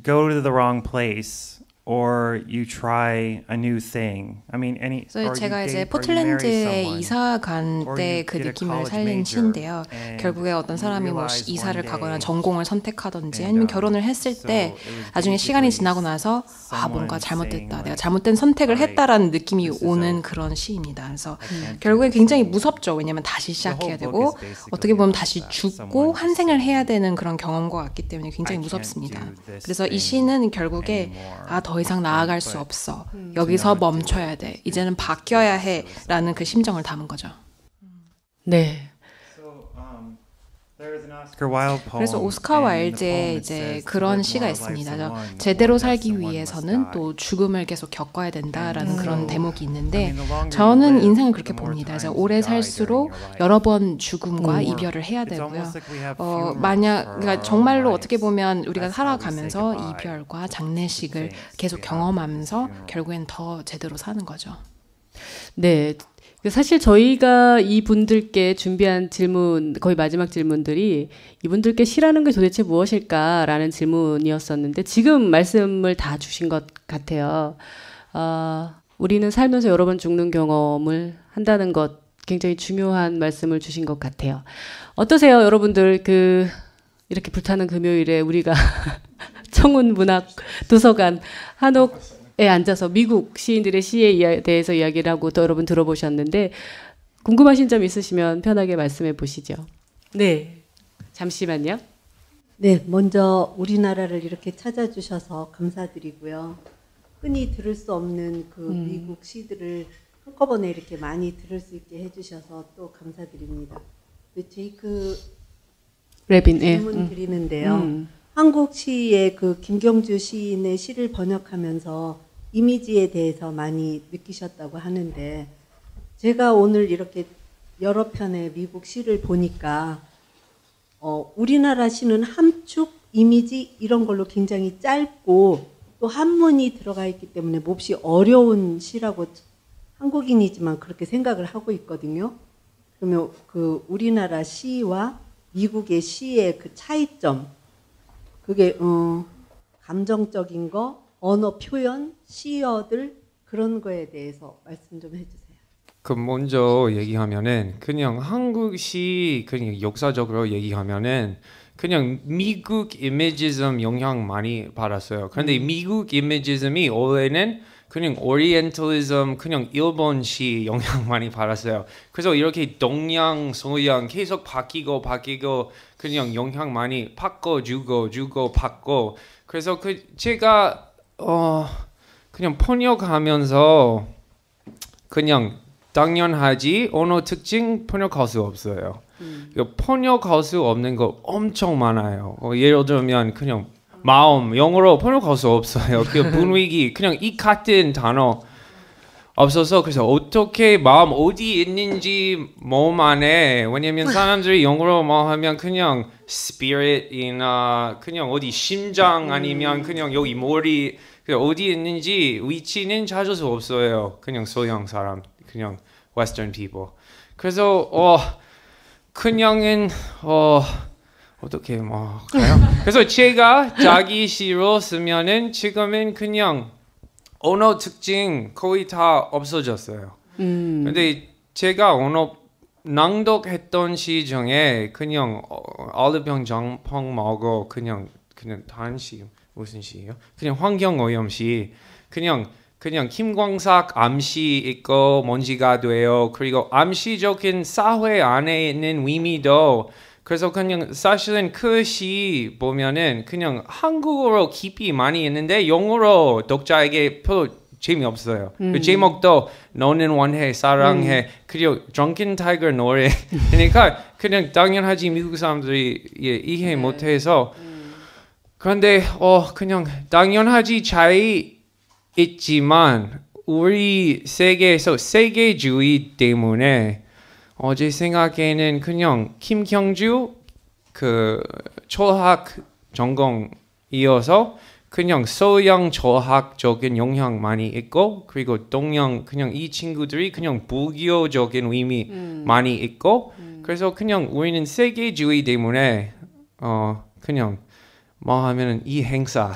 go to the wrong place or you try a new thing. I mean, any. 그래서 제가 이제 포틀랜드에 이사 간 때 그 느낌을 살린 시인데요. 결국에 어떤 사람이 뭐 이사를 가거나 전공을 선택하든지 아니면 결혼을 했을 때 나중에 시간이 지나고 나서 아 뭔가 잘못됐다, 내가 잘못된 선택을 했다라는 느낌이 오는 그런 시입니다. 그래서 결국에 굉장히 무섭죠. 왜냐하면 다시 시작해야 되고 어떻게 보면 다시 죽고 환생을 해야 되는 그런 경험과 같기 때문에 굉장히 무섭습니다. 그래서 이 시는 결국에 아 더 이상 나아갈 수 없어. 여기서 멈춰야 돼. 이제는 바뀌어야 해. 라는 그 심정을 담은 거죠. 네. 그래서 오스카 와일드의 이제 그런 시가 있습니다. 제대로 살기 위해서는 또 죽음을 계속 겪어야 된다라는 그런 대목이 있는데 저는 인생을 그렇게 봅니다. 그래서 오래 살수록 여러 번 죽음과 이별을 해야 되고요. 그러니까 정말로 어떻게 보면 우리가 살아가면서 이별과 장례식을 계속 경험하면서 결국엔 더 제대로 사는 거죠. 네. 사실 저희가 이분들께 준비한 질문, 거의 마지막 질문들이 이분들께 시라는 게 도대체 무엇일까라는 질문이었었는데 지금 말씀을 다 주신 것 같아요. 우리는 살면서 여러 번 죽는 경험을 한다는 것 굉장히 중요한 말씀을 주신 것 같아요. 어떠세요, 여러분들? 이렇게 불타는 금요일에 우리가 청운문학도서관 한옥에 앉아서 미국 시인들의 시에 대해서 이야기를 하고 또 여러분 들어보셨는데 궁금하신 점 있으시면 편하게 말씀해 보시죠. 네, 잠시만요. 네, 먼저 우리나라를 이렇게 찾아주셔서 감사드리고요. 흔히 들을 수 없는 그 미국 시들을 한꺼번에 이렇게 많이 들을 수 있게 해주셔서 또 감사드립니다. 제이크 레빈, 질문 드리는데요. 한국 시의 그 김경주 시인의 시를 번역하면서 이미지에 대해서 많이 느끼셨다고 하는데 제가 오늘 이렇게 여러 편의 미국 시를 보니까 우리나라 시는 함축, 이미지 이런 걸로 굉장히 짧고 또 한문이 들어가 있기 때문에 몹시 어려운 시라고 한국인이지만 그렇게 생각을 하고 있거든요. 그러면 그 우리나라 시와 미국의 시의 그 차이점, 그게 감정적인 거, 언어 표현, 시어들 그런 거에 대해서 말씀 좀 해주세요. 그 먼저 얘기하면은 그냥 한국시 그냥 역사적으로 얘기하면은 그냥 미국 이미지즘 영향 많이 받았어요. 그런데 미국 이미지즘이 원래는 그냥 오리엔탈리즘, 그냥 일본시 영향 많이 받았어요. 그래서 이렇게 동양, 서양 계속 바뀌고 그냥 영향 많이 바꿔주고 받고. 그래서 제가 그냥 번역하면서 그냥 당연하지 언어 특징 번역할 수 없어요. 번역할 수 없는 거 엄청 많아요. 예를 들면 그냥 마음, 영어로 번역할 수 없어요. 그 분위기, 그냥 이 같은 단어 없어서 그래서 어떻게 마음 어디 있는지 몸 안에, 왜냐면 사람들이 영어로 뭐 하면 그냥 spirit이나 그냥 어디 심장 아니면 그냥 여기 머리 어디 있는지 위치는 찾을 수 없어요. 그냥 서양 사람, 그냥 Western people. 그래서 그냥은 어떻게 뭐 가요? 그래서 제가 자기 시로 쓰면은 지금은 그냥 언어 특징 거의 다 없어졌어요. 근데 제가 언어 낭독했던 시 중에 그냥 알르병 장펑 말고 그냥 다른 시 무슨 시예요? 그냥 환경오염시 그냥 김광석 암시 있고 먼지가 돼요. 그리고 암시적인 사회 안에 있는 의미도 그래서 그냥 사실은 그 시 보면은 그냥 한국어로 깊이 많이 있는데 영어로 독자에게 별로 재미없어요. 그 제목도 너는 원해, 사랑해, 그리고 Drunken Tiger 노래. 그러니까 그냥 당연하지 미국 사람들이 이해 못해서 그런데 그냥 당연하지 차이 있지만 우리 세계에서 세계주의 때문에 제 생각에는 그냥 김경주 그 철학 전공이어서 그냥 서양 철학적인 영향 많이 있고 그리고 동양 그냥 이 친구들이 그냥 불교적인 의미 많이 있고 그래서 그냥 우리는 세계주의 때문에 그냥 뭐 하면은 이 행사,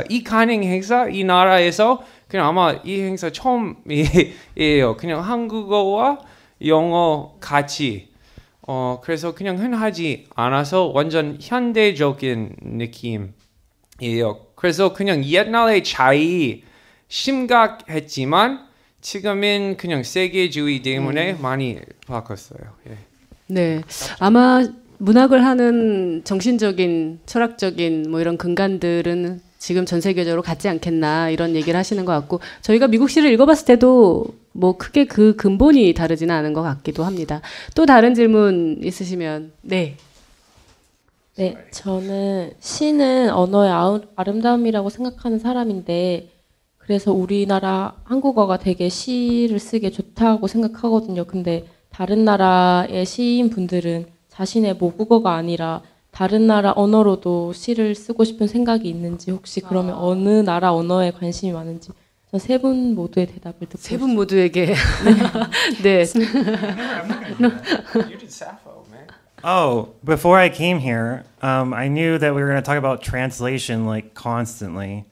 이 가능 행사, 이 나라에서 그냥 아마 이 행사 처음이에요. 그냥 한국어와 영어 같이. 그래서 그냥 흔하지 않아서 완전 현대적인 느낌이에요. 그래서 그냥 옛날의 차이 심각했지만 지금은 그냥 세계주의 때문에 많이 바꿨어요. 예. 네, 아마 문학을 하는 정신적인, 철학적인 뭐 이런 근간들은 지금 전 세계적으로 같지 않겠나 이런 얘기를 하시는 것 같고 저희가 미국 시를 읽어봤을 때도 뭐 크게 그 근본이 다르지는 않은 것 같기도 합니다. 또 다른 질문 있으시면 네. 네, 저는 시는 언어의 아름다움이라고 생각하는 사람인데 그래서 우리나라 한국어가 되게 시를 쓰기에 좋다고 생각하거든요. 근데 다른 나라의 시인분들은 자신의 모국어가 아니라 다른 나라 언어로도 시를 쓰고 싶은 생각이 있는지 혹시 그러면 어느 나라 언어에 관심이 많은지 세 분 모두의 대답을 듣고 세 분 모두에게 네. Oh, before I came here, I knew that we were going to talk about translation like constantly.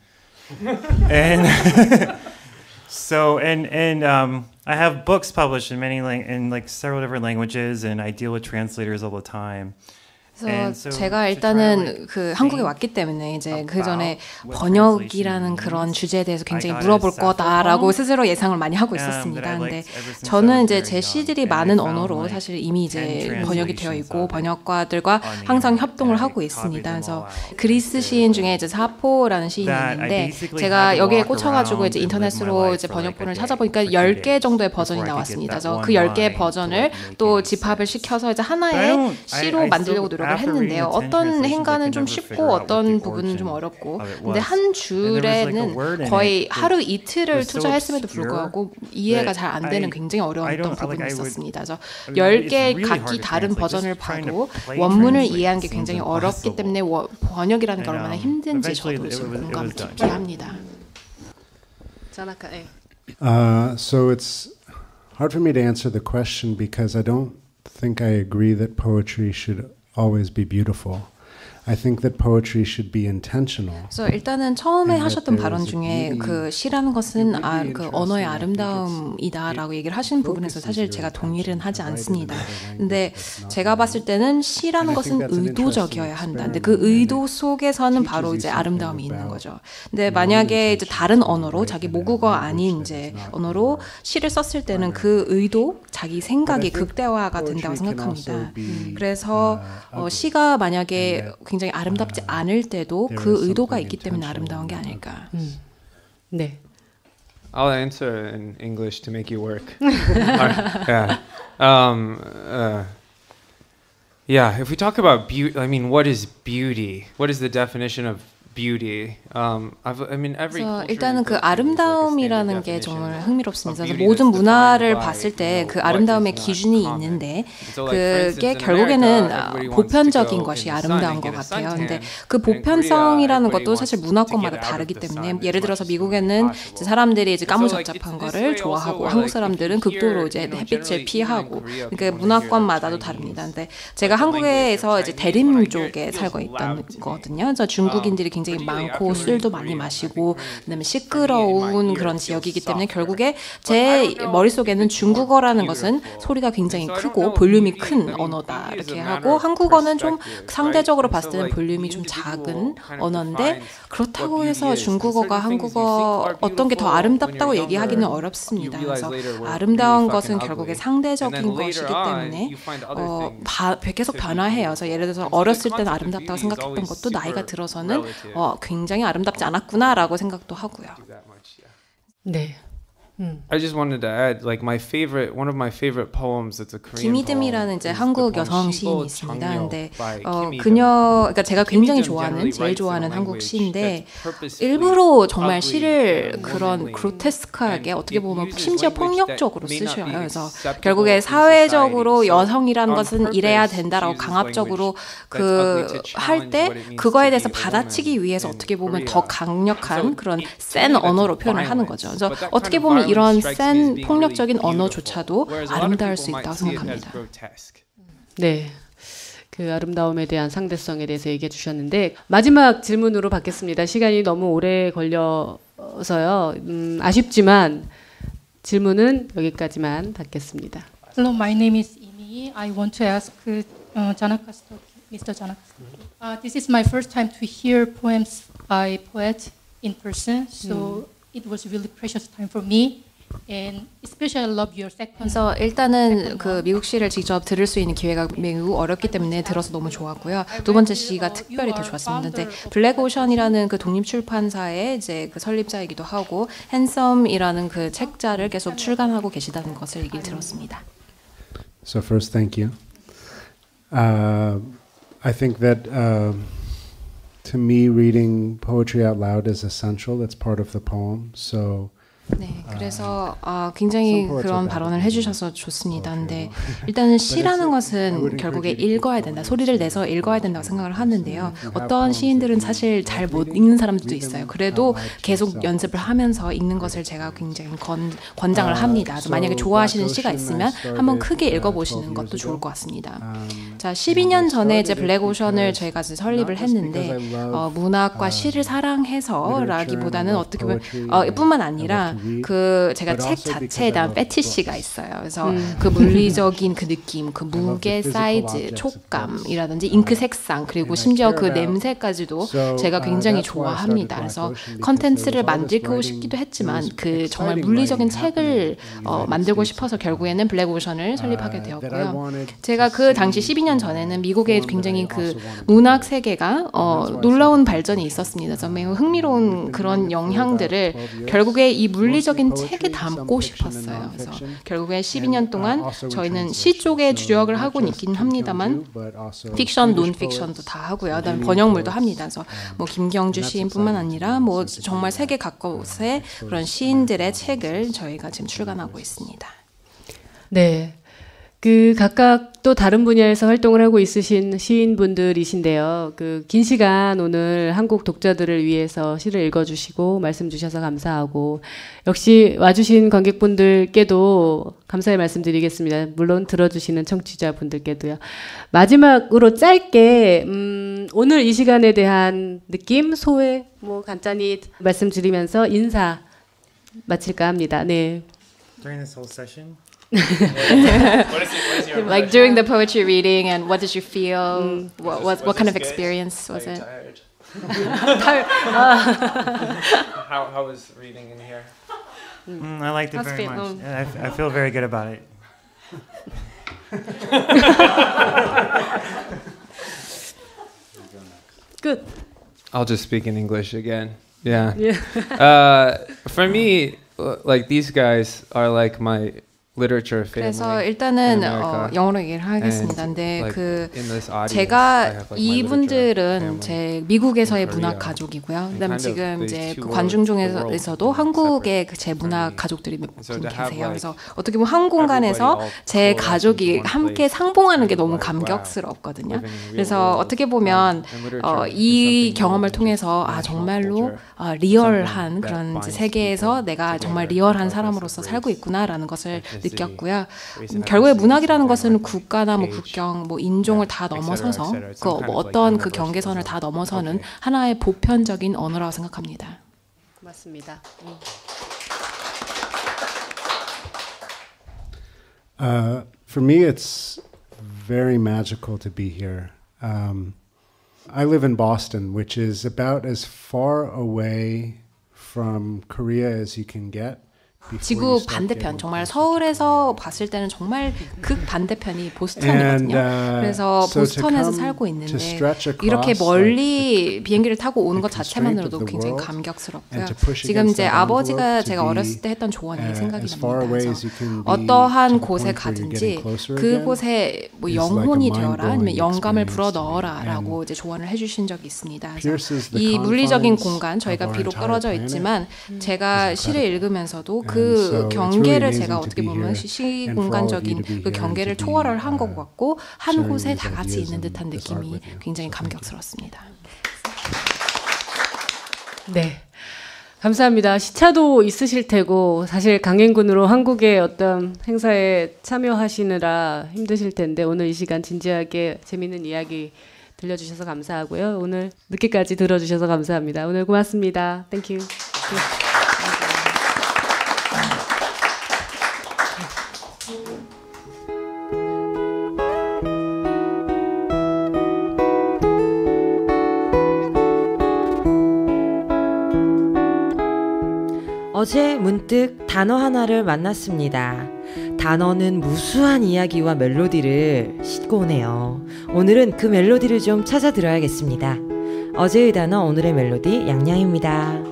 And I have books published in in like several different languages, and I deal with translators all the time. 그래서 제가 일단은 그 한국에 왔기 때문에 이제 그 전에 번역이라는 그런 주제에 대해서 굉장히 물어볼 거다라고 스스로 예상을 많이 하고 있었습니다. 근데 저는 이제 제 시들이 많은 언어로 사실 이미 이제 번역이 되어 있고 번역가들과 항상 협동을 하고 있습니다. 그래서 그리스 시인 중에 이제 사포라는 시인이 있는데 제가 여기에 꽂혀가지고 이제 인터넷으로 이제 번역본을 찾아보니까 10개 정도의 버전이 나왔습니다. 그래서 그 10개의 버전을 또 집합을 시켜서 이제 하나의 시로 만들려고 노력 했는데요. 어떤 행간은 좀 쉽고 어떤 부분은 좀 어렵고 근데 한 줄에는 거의 하루 이틀을 투자했음에도 불구하고 이해가 잘 안 되는 굉장히 어려웠던 부분이 있었습니다. 그래서 10개 각기 다른 버전을 봐도 원문을 이해하는 게 굉장히 어렵기 때문에 번역이라는 게 얼마나 힘든지 저도 지금 공감 깊이 합니다. So it's hard for me to answer the question because I don't think I agree that poetry should always be beautiful. I think that poetry should be intentional. 그래서 일단은 처음에 하셨던 발언 중에 그 시라는 것은 그 언어의 아름다움이다라고 얘기를 하시는 부분에서 사실 제가 동의는 하지 않습니다. 근데 제가 봤을 때는 시라는 것은 의도적이어야 한다. 근데 그 의도 속에서는 바로 이제 아름다움이 있는 거죠. 근데 만약에 이제 다른 언어로 자기 모국어 아닌 이제 언어로 시를 썼을 때는 그 의도, 자기 생각이 극대화가 된다고 생각합니다. 그래서 시가 만약에 굉장히 아름답지 않을 때도 그 의도가 있기 때문에 아름다운 게 아닐까. 네. I'll answer in English to make you work. Yeah. If we talk about beauty, I mean, what is beauty? What is the definition of beauty? 그래서 일단은 그 아름다움이라는 게 정말 흥미롭습니다. 그래서 모든 문화를 봤을 때 그 아름다움의 기준이 있는데 그게 결국에는 보편적인 것이 아름다운 것 같아요. 근데 그 보편성이라는 것도 사실 문화권마다 다르기 때문에 예를 들어서 미국에는 이제 사람들이 이제 까무잡잡한 거를 좋아하고 한국 사람들은 극도로 이제 햇빛을 피하고 그러니까 문화권마다도 다릅니다. 근데 제가 한국에서 이제 대림 쪽에 살고 있던 거거든요. 그래서 중국인들이 굉장히 많고 술도 많이 마시고 그다음에 시끄러운 그런 지역이기 때문에 결국에 제 머릿속에는 중국어라는 것은 소리가 굉장히 크고 볼륨이 큰 언어다 이렇게 하고 한국어는 좀 상대적으로 봤을 때는 볼륨이 좀 작은 언어인데 그렇다고 해서 중국어가 한국어 어떤 게 더 아름답다고 얘기하기는 어렵습니다. 그래서 아름다운 것은 결국에 상대적인 것이기 때문에 계속 변화해요. 그래서 예를 들어서 어렸을 때는 아름답다고 생각했던 것도 나이가 들어서는 굉장히 아름답지 않았구나라고 생각도 하고요. 네. I just wanted to add, like one of my favorite poems. That's a Korean 김희듬이라는 이제 한국 여성 시인이 있습니다. 근데 그러니까 제가 굉장히 제일 좋아하는 한국 시인데 일부러 정말 시를 그런 그로테스크하게 어떻게 보면 심지어 폭력적으로 쓰셔요. 그래서 결국에 사회적으로 여성이라는 것은 이래야 된다라고 강압적으로 할 때 그거에 대해서 받아치기 위해서 어떻게 보면 더 강력한 그런 센 언어로 표현을 하는 거죠. 그래서 어떻게 보면 이런 센 폭력적인 언어조차도 아름다울 수 있다고 생각합니다. 네. 그 아름다움에 대한 상대성에 대해서 얘기해 주셨는데 마지막 질문으로 받겠습니다. 시간이 너무 오래 걸려서요. 아쉽지만 질문은 여기까지만 받겠습니다. Hello, my name is Imi. I want to ask Mr. Janakastoki. This is my first time to hear poems by poet in person, so it was really precious time for me. And especially I love your second. 그래서 일단은 그 미국 시를 직접 들을 수 있는 기회가 매우 어렵기 때문에 들어서 너무 좋았고요. 두 번째 시가 특별히 더 좋았습니다. 근데 블랙오션이라는 그 독립 출판사의 이제 그 설립자이기도 하고 핸섬이라는 그 책자를 계속 출간하고 계시다는 것을 얘기를 들었습니다. So first, thank you. I think that to me, reading poetry out loud is essential. That's part of the poem. So. 네, 그래서 굉장히 그런 발언을 해주셔서 좋습니다. 근데 일단은 시라는 것은 결국에 읽어야 된다, 소리를 내서 읽어야 된다고 생각을 하는데요. 어떤 시인들은 사실 잘 못 읽는 사람들도 있어요. 그래도 계속 연습을 하면서 읽는 것을 제가 굉장히 권장을 합니다. 그래서 만약에 좋아하시는 시가 있으면 한번 크게 읽어보시는 것도 좋을 것 같습니다. 자, 12년 전에 이제 블랙오션을 저희가 설립을 했는데 문학과 시를 사랑해서라기보다는 어떻게 보면 뿐만 아니라 그 제가 책 자체에 대한 패티시가 있어요. 그래서 그 물리적인 그 느낌, 그 무게, 사이즈, 촉감이라든지 잉크 색상 그리고 심지어 그 냄새까지도 제가 굉장히 좋아합니다. 그래서 컨텐츠를 만들고 싶기도 했지만 그 정말 물리적인 책을 만들고 싶어서 결국에는 블랙오션을 설립하게 되었고요. 제가 그 당시 12년 전에는 미국에 굉장히 그 문학 세계가 놀라운 발전이 있었습니다. 그래서 매우 흥미로운 그런 영향들을 결국에 이 물리적인 책에 담고 싶었어요. 그래서 결국에 12년 동안 저희는 시 쪽에 주력을 하고 있긴 합니다만 픽션, 논픽션도 다 하고요. 그다음에 번역물도 합니다. 그래서 뭐 김경주 시인뿐만 아니라 뭐 정말 세계 각곳의 그런 시인들의 책을 저희가 지금 출간하고 있습니다. 네. 그 각각 또 다른 분야에서 활동을 하고 있으신 시인분들이신데요. 그 긴 시간 오늘 한국 독자들을 위해서 시를 읽어주시고 말씀 주셔서 감사하고 역시 와주신 관객분들께도 감사의 말씀드리겠습니다. 물론 들어주시는 청취자분들께도요. 마지막으로 짧게 오늘 이 시간에 대한 느낌, 소회 뭐 간단히 말씀드리면서 인사 마칠까 합니다. 네. During this whole session. Like during the poetry reading, and what did you feel? What kind of experience was it? How was reading in here? I liked it very much. I feel very good about it. Good. I'll just speak in English again. Yeah. For me, like these guys are like my literature family. 그래서 일단은 영어로 얘기를 하겠습니다. 근데 그 제가 이분들은 제 미국에서의 문학 가족이고요. 그다음에 지금 이제 그 관중 중에서도 한국의 제 문학 가족들이 몇 분 계세요. 그래서 어떻게 보면 한 공간에서 제 가족이 함께 상봉하는 게 너무 감격스럽거든요. 그래서 어떻게 보면 이 경험을 통해서 정말로 리얼한 그런 세계에서 내가 정말 리얼한 사람으로서 살고 있구나라는 것을 느꼈고요. 결국에 문학이라는 것은 국가나 뭐 국경, 뭐 인종을 다 넘어서서 그 어떤 그 경계선을 다 넘어서는 하나의 보편적인 언어라고 생각합니다. 맞습니다. For me, it's very magical to be here. I live in Boston, which is about as far away from Korea as you can get. 지구 반대편, 정말 서울에서 봤을 때는 정말 극 반대편이 보스턴이거든요. 그래서 보스턴에서 살고 있는데 이렇게 멀리 비행기를 타고 오는 것 자체만으로도 굉장히 감격스럽고요. 지금 이제 아버지가 제가 어렸을 때 했던 조언이 생각이 납니다. 그래서 어떠한 곳에 가든지 그곳에 뭐 영혼이 되어라, 아니면 영감을 불어 넣어라라고 이제 조언을 해주신 적이 있습니다. 그래서 이 물리적인 공간, 저희가 비록 떨어져 있지만 제가 시를 읽으면서도 그 경계를 제가 어떻게 보면 시공간적인 그 경계를 초월을 한 것 같고 한 곳에 다 같이 있는 듯한 느낌이 굉장히 감격스럽습니다. 네. 감사합니다. 시차도 있으실 테고 사실 강행군으로 한국의 어떤 행사에 참여하시느라 힘드실 텐데 오늘 이 시간 진지하게 재미있는 이야기 들려주셔서 감사하고요. 오늘 늦게까지 들어주셔서 감사합니다. 오늘 고맙습니다. 땡큐. 어제 문득 단어 하나를 만났습니다. 단어는 무수한 이야기와 멜로디를 싣고 오네요. 오늘은 그 멜로디를 좀 찾아 들어야겠습니다. 어제의 단어, 오늘의 멜로디, 양양입니다.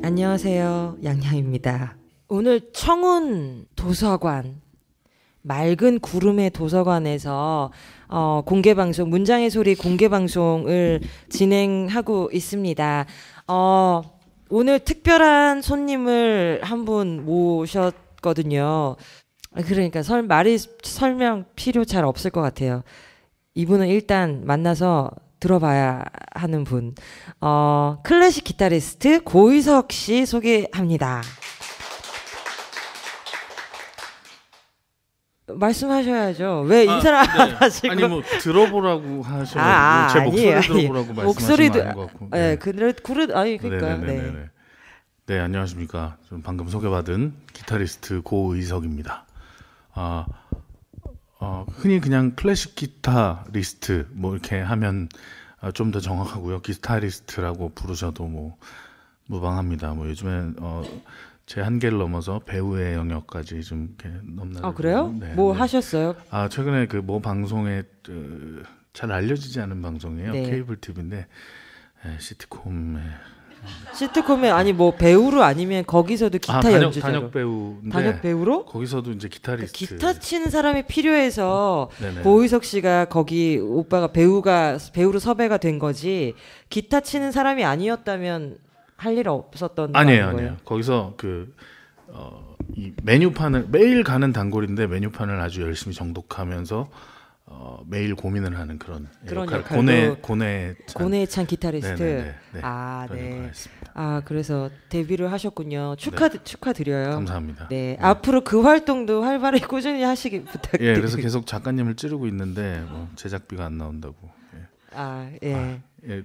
안녕하세요, 양양입니다. 오늘 청운 도서관, 맑은 구름의 도서관에서 공개방송, 문장의 소리 공개방송을 진행하고 있습니다. 오늘 특별한 손님을 한 분 모셨거든요. 그러니까 설명 필요 잘 없을 것 같아요. 이분은 일단 만나서 들어봐야 하는 분. 클래식 기타리스트 고의석 씨 소개합니다. 말씀하셔야죠. 왜 인사를 안 하시고? 아니 뭐 들어보라고 하셔가지고 제 목소리 들어보라고 말씀하시는 거 아닌 것 같고. 네, 그러니까. 네, 안녕하십니까. 좀 방금 소개받은 기타리스트 고의석입니다. 흔히 그냥 클래식 기타리스트 뭐 이렇게 하면 좀 더 정확하고요. 기타리스트라고 부르셔도 뭐 무방합니다. 뭐 요즘엔 제 한계를 넘어서 배우의 영역까지 좀 이렇게 넘나들고. 그래요? 네, 뭐 하셨어요? 최근에 그 뭐 방송에 잘 알려지지 않은 방송이에요. 네. 케이블 TV인데 시트콤에 아니 뭐 배우로 아니면 거기서도 기타 연주자로. 단역 배우인데. 단역 배우로? 거기서도 이제 기타리스트. 기타 치는 사람이 필요해서 네네. 고의석 씨가 거기 오빠가 배우로 섭외가 된 거지. 기타 치는 사람이 아니었다면 할 일 없었던 아니에요. 거기서 이 메뉴판을 매일 가는 단골인데 메뉴판을 아주 열심히 정독하면서 매일 고민을 하는 그런 역할. 고뇌에 찬 기타리스트. 네. 네. 그래서 데뷔를 하셨군요. 축하드려요. 감사합니다. 네. 앞으로 그 활동도 활발히 꾸준히 하시기 부탁드립니다. 예, 그래서 계속 작가님을 찌르고 있는데 제작비가 안 나온다고.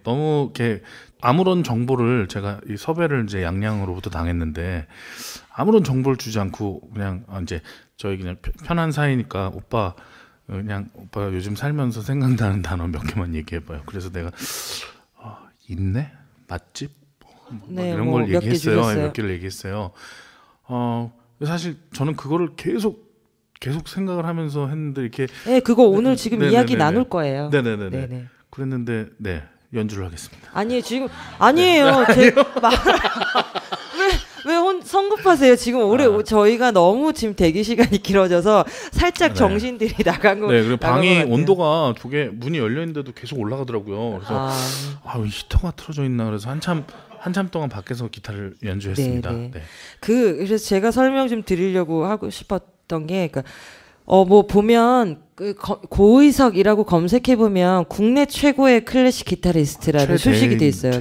너무 이렇게 아무런 정보를 제가 이 섭외를 이제 양양으로부터 당했는데 아무런 정보를 주지 않고 그냥 이제 저희 그냥 편한 사이니까 오빠 요즘 살면서 생각나는 단어 몇 개만 얘기해봐요. 그래서 내가 있네? 맛집? 이런 걸 얘기했어요. 몇 개를 얘기했어요. 사실 저는 그거를 계속 생각을 하면서 했는데 이렇게 그거 오늘 지금 이야기 나눌 거예요. 네네네. 그랬는데 연주를 하겠습니다. 아니에요. 지금 아니에요. 왜 성급하세요? 지금 저희가 너무 지금 대기 시간이 길어져서 살짝 정신들이 나간 거. 네, 그리고 방이 온도가 문이 열려 있는데도 계속 올라가더라고요. 그래서 히터가 틀어져 있나 그래서 한참 동안 밖에서 기타를 연주했습니다. 네. 그래서 제가 설명 좀 드리려고 하고 싶었던 게 뭐 보면 고의석이라고 검색해 보면 국내 최고의 클래식 기타리스트라는 소식이 돼 있어요.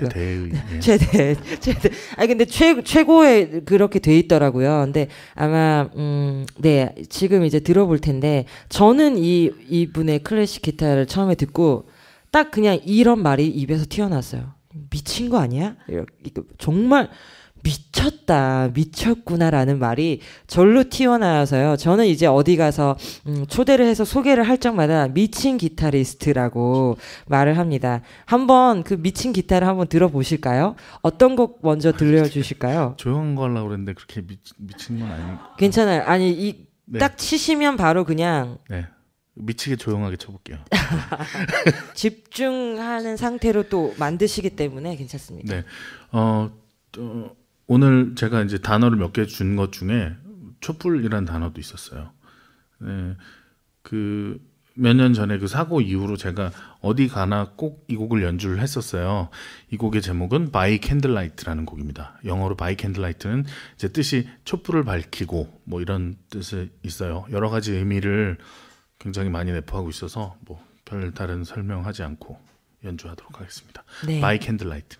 최대. 근데 최고의 그렇게 돼 있더라고요. 근데 아마 지금 이제 들어볼 텐데 저는 이분의 클래식 기타를 처음에 듣고 딱 그냥 이런 말이 입에서 튀어나왔어요. 미친 거 아니야? 정말 미쳤구나라는 말이 절로 튀어나와서요. 저는 이제 어디 가서 초대를 해서 소개를 할 적마다 미친 기타리스트라고 말을 합니다. 한번 그 미친 기타를 한번 들어보실까요? 어떤 곡 먼저 들려주실까요? 조용한 거 하려고 그랬는데 그렇게 미친 건 아니고. 괜찮아요. 아니 딱 치시면 바로 그냥 미치게 조용하게 쳐볼게요. 집중하는 상태로 또 만드시기 때문에 괜찮습니다. 네. 오늘 제가 이제 단어를 몇 개 준 것 중에 촛불이라는 단어도 있었어요. 네. 몇 년 전에 그 사고 이후로 제가 어디 가나 꼭 이 곡을 연주를 했었어요. 이 곡의 제목은 By Candlelight라는 곡입니다. 영어로 By Candlelight는 이제 뜻이 촛불을 밝히고 뭐 이런 뜻이 있어요. 여러 가지 의미를 굉장히 많이 내포하고 있어서 뭐 별다른 설명하지 않고 연주하도록 하겠습니다. 네. By Candlelight.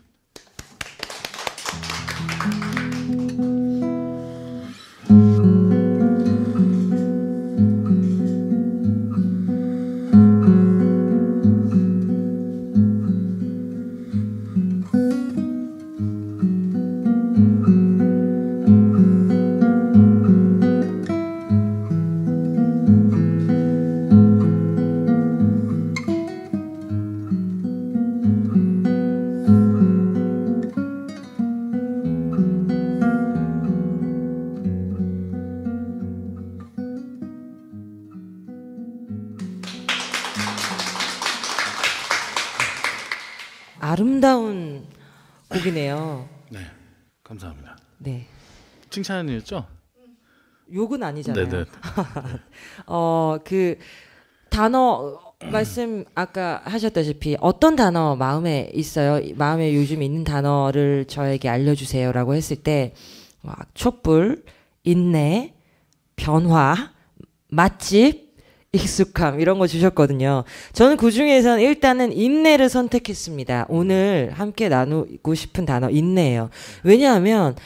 아름다운 곡이네요. 네, 감사합니다. 네. 칭찬이었죠? 욕은 아니잖아요. 네네. 그 단어 말씀 아까 하셨다시피 어떤 단어 마음에 있어요? 마음에 요즘 있는 단어를 저에게 알려주세요라고 했을 때 촛불, 인내, 변화, 맛집, 익숙함 이런 거 주셨거든요. 저는 그 중에서는 일단은 인내를 선택했습니다. 오늘 함께 나누고 싶은 단어 인내예요. 왜냐하면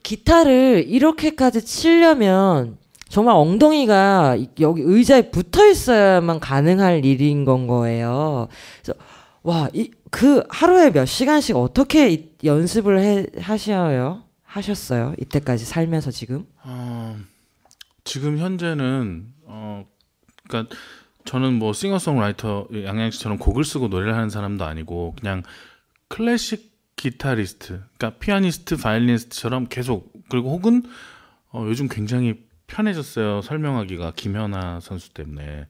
기타를 이렇게까지 치려면 정말 엉덩이가 여기 의자에 붙어 있어야만 가능할 일인 건 거예요. 그래서 와, 그 하루에 몇 시간씩 어떻게 연습을 하셨어요? 이때까지 살면서 지금? 지금 현재는 그러니까 저는 뭐 싱어송라이터 양양 씨처럼 곡을 쓰고 노래를 하는 사람도 아니고 그냥 클래식 기타리스트, 그러니까 피아니스트, 바이올리니스트처럼 계속 그리고 혹은 요즘 굉장히 편해졌어요. 설명하기가 김연아 선수 때문에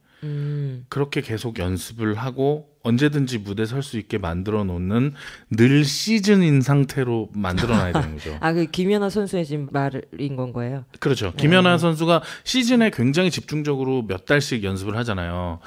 그렇게 계속 연습을 하고 언제든지 무대 설 수 있게 만들어 놓는 늘 시즌인 상태로 만들어 놔야 되는 거죠. 그 김연아 선수의 지금 말인 건 거예요? 그렇죠. 김연아 선수가 시즌에 굉장히 집중적으로 몇 달씩 연습을 하잖아요.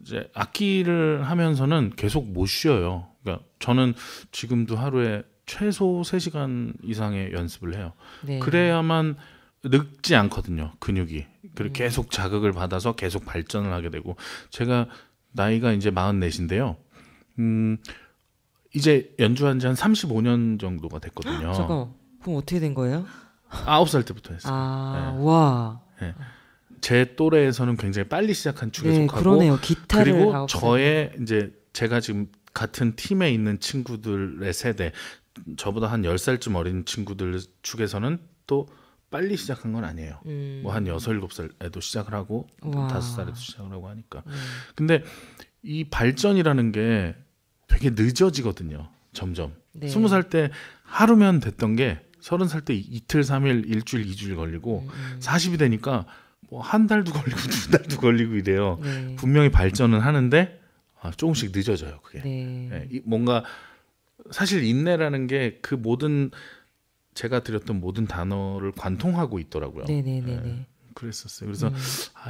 이제 악기를 하면서는 계속 못 쉬어요. 그러니까 저는 지금도 하루에 최소 3시간 이상의 연습을 해요. 네. 그래야만 늙지 않거든요. 근육이. 그리고 계속 자극을 받아서 계속 발전을 하게 되고 제가 나이가 이제 44인데요. 이제 연주한 지 한 35년 정도가 됐거든요. 잠깐만. 그럼 어떻게 된 거예요? 9살 때부터 했어요. 네. 와. 네. 제 또래에서는 굉장히 빨리 시작한 축에 속하고 그러네요. 기타를 그리고 9살. 저의 이제 제가 지금 같은 팀에 있는 친구들의 세대 저보다 한 10살쯤 어린 친구들 축에서는 또 빨리 시작한 건 아니에요. 뭐 한 6, 7살에도 시작을 하고 5살에도 시작을 하고 하니까. 근데 이 발전이라는 게 되게 늦어지거든요. 점점. 네. 20살 때 하루면 됐던 게 30살 때 이틀, 3일, 일주일, 2주일 걸리고 40이 되니까 뭐 한 달도 걸리고 2달도 걸리고 이래요. 네. 분명히 발전은 하는데 조금씩 늦어져요. 그게. 네. 뭔가 사실 인내라는 게 그 모든 제가 드렸던 모든 단어를 관통하고 있더라고요. 네네네. 네, 그랬었어요. 그래서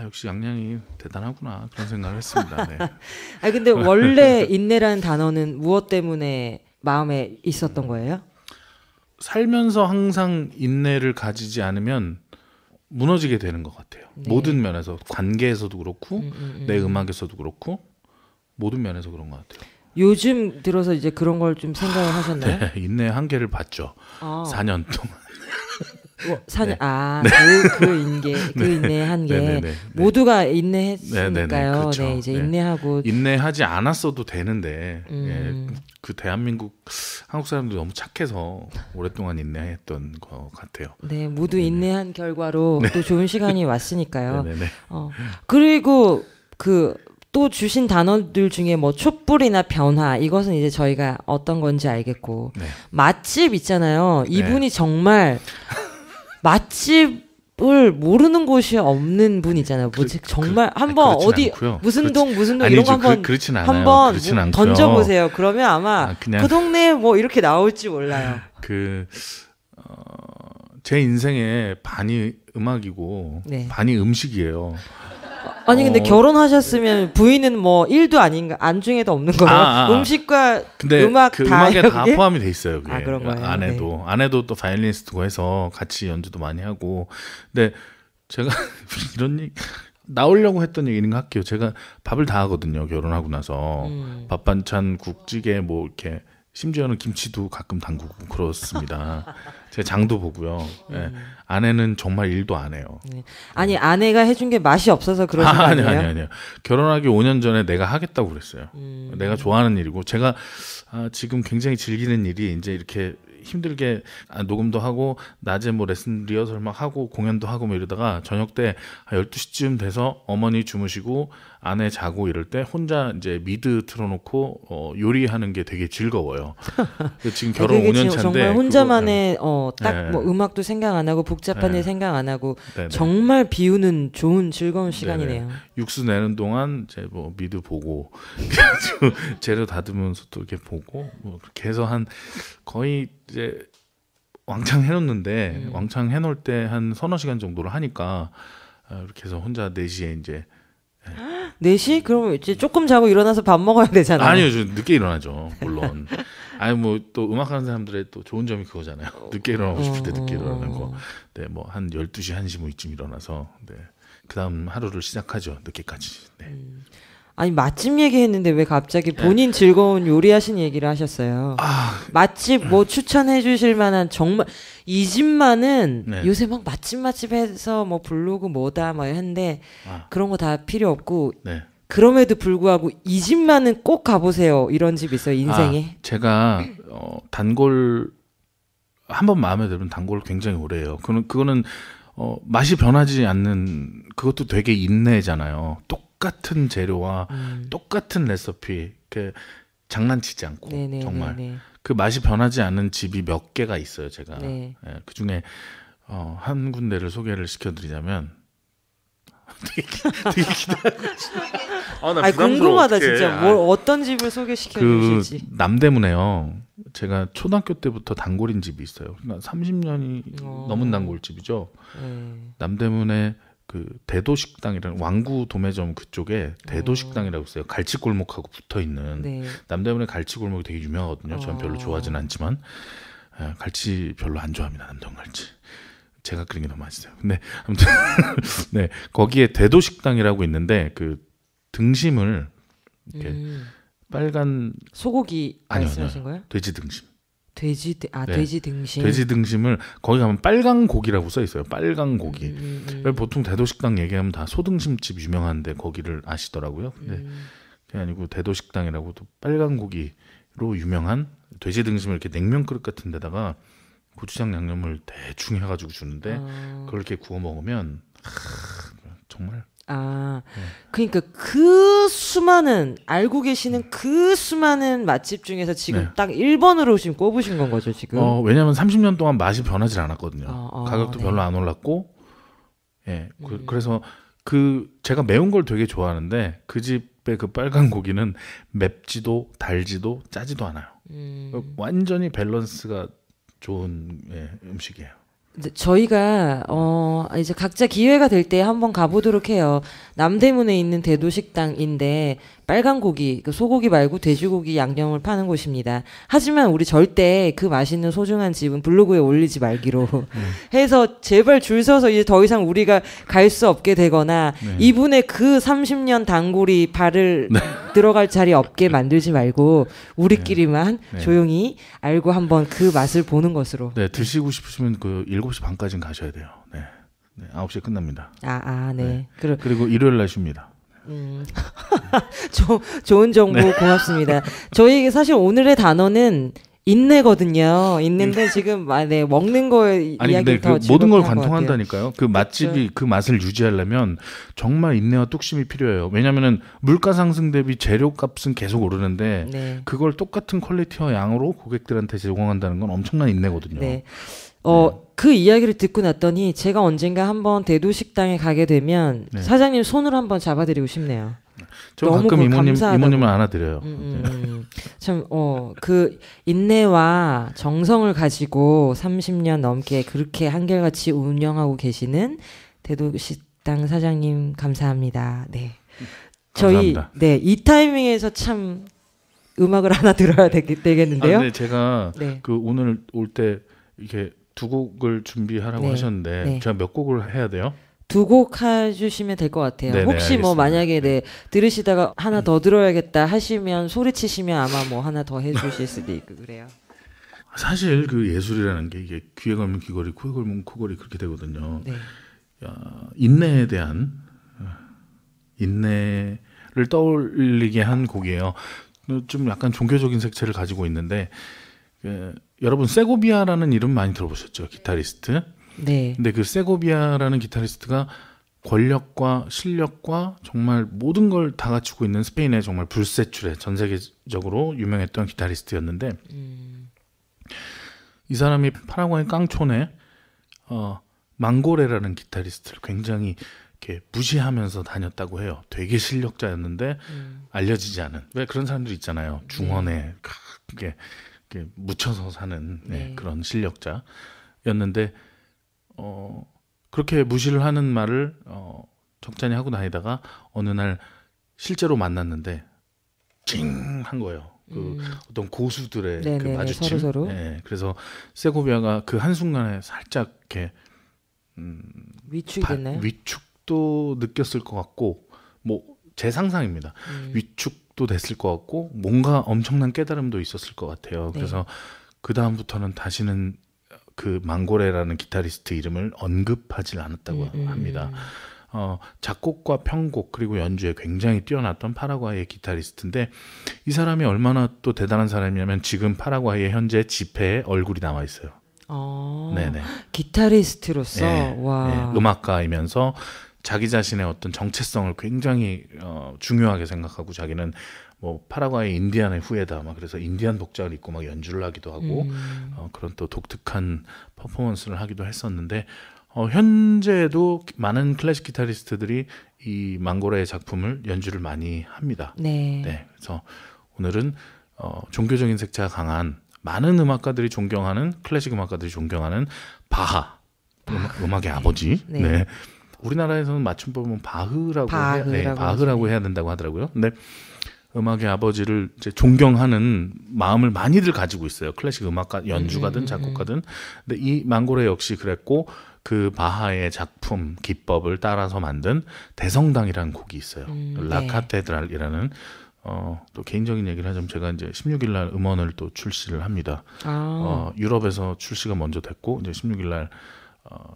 역시 양양이 대단하구나 그런 생각을 했습니다. 네. 근데 원래 인내라는 단어는 무엇 때문에 마음에 있었던 거예요? 살면서 항상 인내를 가지지 않으면 무너지게 되는 것 같아요. 네. 모든 면에서 관계에서도 그렇고 내 음악에서도 그렇고 모든 면에서 그런 것 같아요. 요즘 들어서 이제 그런 걸 좀 생각을 하셨나요? 네, 인내 한계를 봤죠. 4년 동안. 4년. 네. 그 인내 한계. 네네네. 모두가 인내했으니까요. 네네네. 그렇죠. 네, 이제 네. 인내하고 인내하지 않았어도 되는데 그 대한민국 한국 사람들이 너무 착해서 오랫동안 인내했던 것 같아요. 네, 모두 인내한 결과로 또 좋은 시간이 왔으니까요. 네네네. 그리고 또 주신 단어들 중에 뭐 촛불이나 변화 이것은 이제 저희가 어떤 건지 알겠고 맛집 있잖아요. 이분이 정말 맛집을 모르는 곳이 없는 분 있잖아요. 정말 한번 어디 않고요. 무슨 동 이런 거 그렇진 않아요. 한번 그렇진 않고요. 던져보세요. 그러면 아마 그냥 그 동네 뭐 이렇게 나올지 몰라요. 제 인생의 반이 음악이고 네. 반이 음식이에요. 아니 근데 결혼하셨으면 부인은 뭐 일도 아닌가 안중에도 없는 거예요. 음식과 근데 음악 그 다 음악에 다 포함이 돼 있어요. 그게. 그런 거예요. 아내도 또 바이올리니스트고 해서 같이 연주도 많이 하고. 근데 제가 이런 얘기 나오려고 했던 얘기는 할게요. 제가 밥을 다 하거든요. 결혼하고 나서 밥 반찬 국찌개 뭐 이렇게 심지어는 김치도 가끔 담그고 그렇습니다. 제가 장도 보고요. 네. 아내는 정말 일도 안 해요. 네. 아니 아내가 해준 게 맛이 없어서 그러신 거 아니에요? 아니요. 결혼하기 5년 전에 내가 하겠다고 그랬어요. 내가 좋아하는 일이고 제가 지금 굉장히 즐기는 일이 이제 이렇게 힘들게 녹음도 하고 낮에 뭐 레슨 리허설 막 하고 공연도 하고 뭐 이러다가 저녁 때 12시쯤 돼서 어머니 주무시고 아내 자고 이럴 때 혼자 이제 미드 틀어놓고 요리하는 게 되게 즐거워요. 지금 결혼 5년 차인데 정말 혼자만의 딱 뭐 음악도 생각 안 하고 복잡한 일 생각 안 하고 정말 비우는 좋은 즐거운 시간이네요. 육수 내는 동안 이제 뭐 미드 보고 재료 다듬으면서 또 이렇게 보고 뭐 그렇게 해서 한 거의 이제 왕창 해놓는데 왕창 해놓을 때 한 서너 시간 정도를 하니까 이렇게 해서 혼자 4시에 이제 4시? 그럼 이제 조금 자고 일어나서 밥 먹어야 되잖아요. 아니요, 저 늦게 일어나죠. 물론. 아니 뭐 또 음악하는 사람들의 또 좋은 점이 그거잖아요. 늦게 일어나고 싶을 때 늦게 일어나는 거. 네, 뭐 한 12시, 1시 뭐 이쯤 일어나서 네. 그다음 하루를 시작하죠. 늦게까지. 네. 아니 맛집 얘기했는데 왜 갑자기 본인 즐거운 요리하신 얘기를 하셨어요? 맛집 뭐 추천해 주실 만한 정말 이 집만은 요새 막 맛집 해서 뭐 블로그 뭐다 뭐 했는데 그런 거 다 필요 없고 그럼에도 불구하고 이 집만은 꼭 가보세요. 이런 집 있어요 인생에. 제가 단골 한번 마음에 들면 단골을 굉장히 오래 해요. 그거는 맛이 변하지 않는 그것도 되게 인내잖아요. 똑같은 재료와 똑같은 레시피 장난치지 않고 정말 그 맛이 변하지 않는 집이 몇 개가 있어요. 제가 그 중에 한 군데를 소개를 시켜드리자면 되게 기대하고 있어요. 궁금하다 진짜. 뭘 어떤 집을 소개시켜 주실지. 남대문에요. 제가 초등학교 때부터 단골인 집이 있어요. 그러니까 30년이 넘은 단골집이죠. 남대문에 그 대도식당이라는 왕구 도매점 그쪽에 대도식당이라고 있어요. 갈치골목하고 붙어 있는 남대문에 갈치골목이 되게 유명하거든요. 저는 별로 좋아하지는 않지만 갈치 별로 안 좋아합니다. 남대문 갈치. 제가 끓인 게 너무 맛있어요. 근데 아무튼 네 거기에 대도식당이라고 있는데 그 등심을 이렇게 빨간 소고기 말씀하신 거예요? 돼지 등심. 돼지 등심. 돼지 등심을 거기 가면 빨간 고기라고 써 있어요. 빨간 고기. 보통 대도식당 얘기하면 다 소등심집 유명한데 거기를 아시더라고요. 근데 그게 아니고 대도식당이라고 또 빨간 고기로 유명한 돼지 등심을 이렇게 냉면 그릇 같은 데다가 고추장 양념을 대충 해가지고 주는데 그걸 이렇게 구워 먹으면 정말. 그러니까 그 수많은 알고 계시는 그 수많은 맛집 중에서 지금 딱 1번으로 지금 꼽으신 건 거죠 지금? 왜냐하면 30년 동안 맛이 변하지 않았거든요. 가격도 별로 안 올랐고, 그래서 제가 매운 걸 되게 좋아하는데 그 집의 그 빨간 고기는 맵지도 달지도 짜지도 않아요. 완전히 밸런스가 좋은 음식이에요. 저희가 이제 각자 기회가 될 때 한번 가보도록 해요. 남대문에 있는 대도식당인데 빨간 고기, 그 소고기 말고 돼지고기 양념을 파는 곳입니다. 하지만 우리 절대 그 맛있는 소중한 집은 블로그에 올리지 말기로 해서 제발 줄 서서 이제 더 이상 우리가 갈 수 없게 되거나 이분의 그 30년 단골이 발을 들어갈 자리 없게 만들지 말고 우리끼리만 조용히 알고 한번 그 맛을 보는 것으로. 네, 드시고 싶으시면 그 7시 반까지는 가셔야 돼요. 네. 9시에 끝납니다. 네. 그리고 일요일 날 쉽니다. 좋은 정보 고맙습니다. 저희 사실 오늘의 단어는 인내거든요. 있는데 지금 먹는 거에 이야기를 더 모든 걸 관통한다니까요. 그 맛집이 그 맛을 유지하려면 정말 인내와 뚝심이 필요해요. 왜냐하면은 물가 상승 대비 재료값은 계속 오르는데 그걸 똑같은 퀄리티와 양으로 고객들한테 제공한다는 건 엄청난 인내거든요. 그 이야기를 듣고 났더니 제가 언젠가 한번 대도식당에 가게 되면 사장님 손을 한번 잡아드리고 싶네요. 저 가끔 이모님을 안아드려요. 참, 그 인내와 정성을 가지고 30년 넘게 그렇게 한결같이 운영하고 계시는 식당 사장님 감사합니다. 네. 저희 감사합니다. 네, 이 타이밍에서 참 음악을 하나 들어야 되겠는데요. 네, 제가 네. 그 오늘 올 때 이렇게 두 곡을 준비하라고 네. 하셨는데 네. 제가 몇 곡을 해야 돼요? 두 곡 해주시면 될 것 같아요. 네네, 혹시 뭐 알겠습니다. 만약에 네, 들으시다가 하나 더 들어야겠다 하시면 소리치시면 아마 뭐 하나 더 해주실 수도 있고 그래요. 사실 그 예술이라는 게 이게 귀에 걸면 귀걸이, 코에 걸면 코걸이 그렇게 되거든요. 네. 인내에 대한 인내를 떠올리게 한 곡이에요. 좀 약간 종교적인 색채를 가지고 있는데 여러분 세고비아라는 이름 많이 들어보셨죠? 기타리스트. 네. 근데 그 세고비아라는 기타리스트가 권력과 실력과 정말 모든 걸 다 갖추고 있는 스페인의 정말 불세출의 전 세계적으로 유명했던 기타리스트였는데 이 사람이 파라과이 깡촌에 망고레라는 기타리스트를 굉장히 이렇게 무시하면서 다녔다고 해요. 되게 실력자였는데 알려지지 않은 왜 그런 사람들 있잖아요. 중원에 이렇게 묻혀서 사는 그런 실력자였는데 그렇게 무시를 하는 말을 적잖이 하고 다니다가 어느 날 실제로 만났는데 찡한 거예요. 그 어떤 고수들의 그 마주침. 서로. 네, 그래서 세고비아가 그 한순간에 살짝 이렇게 위축이 됐나요? 위축도 느꼈을 것 같고 뭐 제 상상입니다. 위축도 됐을 것 같고 뭔가 엄청난 깨달음도 있었을 것 같아요. 네. 그래서 그 다음부터는 다시는 그 망고레라는 기타리스트 이름을 언급하지 않았다고 합니다. 작곡과 편곡 그리고 연주에 굉장히 뛰어났던 파라과이의 기타리스트인데 이 사람이 얼마나 또 대단한 사람이냐면 지금 파라과이의 현재 지폐에 얼굴이 나와 있어요. 네네. 기타리스트로서 네, 와. 네, 음악가이면서 자기 자신의 어떤 정체성을 굉장히 중요하게 생각하고 자기는 뭐 파라과이 인디안의 후예다 막 그래서 인디안 복장을 입고 막 연주를 하기도 하고 그런 또 독특한 퍼포먼스를 하기도 했었는데 현재도 많은 클래식 기타리스트들이 이 망고레의 작품을 연주를 많이 합니다. 네. 그래서 오늘은 종교적인 색채가 강한 많은 음악가들이 존경하는 클래식 음악가들이 존경하는 바하 음악의 아버지. 네. 네. 우리나라에서는 맞춤법은 바흐라고 해야 된다고 하더라고요. 근데 음악의 아버지를 이제 존경하는 마음을 많이들 가지고 있어요. 클래식 음악가, 연주가든 작곡가든. 근데 이 망고레 역시 그랬고 그 바하의 작품 기법을 따라서 만든 대성당이라는 곡이 있어요. 라카테드랄이라는 또 개인적인 얘기를 하자면 제가 이제 16일 날 음원을 또 출시를 합니다. 유럽에서 출시가 먼저 됐고 이제 16일 날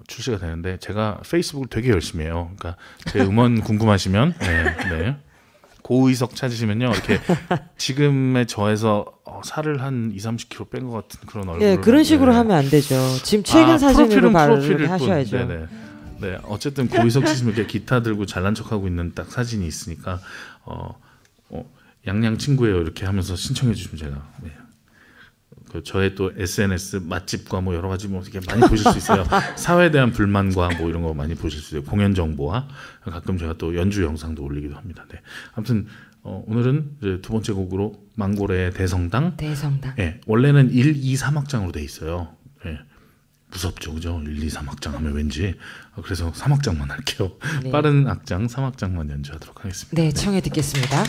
출시가 되는데 제가 페이스북을 되게 열심히 해요. 그러니까 제 음원 궁금하시면 네. 고의석 찾으시면요. 이렇게 지금의 저에서 살을 한 2-30kg 뺀 것 같은 그런 얼굴. 예, 그런 식으로 하면 안 되죠. 지금 최근 사진으로 프로필을 하셔야죠. 네, 어쨌든 고의석 치시면 이렇게 기타 들고 잘난 척하고 있는 딱 사진이 있으니까 양양 친구예요 이렇게 하면서 신청해 주시면 제가 그 저의 또 SNS 맛집과 뭐 여러 가지 뭐 이렇게 많이 보실 수 있어요. 사회에 대한 불만과 뭐 이런 거 많이 보실 수 있어요. 공연 정보와 가끔 제가 또 연주 영상도 올리기도 합니다. 네. 아무튼 오늘은 이제 두 번째 곡으로 망고레의 대성당. 네, 원래는 1, 2, 3악장으로 돼 있어요. 네. 무섭죠, 그죠? 1, 2, 3악장 하면 왠지 그래서 3악장만 할게요. 네. 빠른 악장 3악장만 연주하도록 하겠습니다. 네, 청해 듣겠습니다.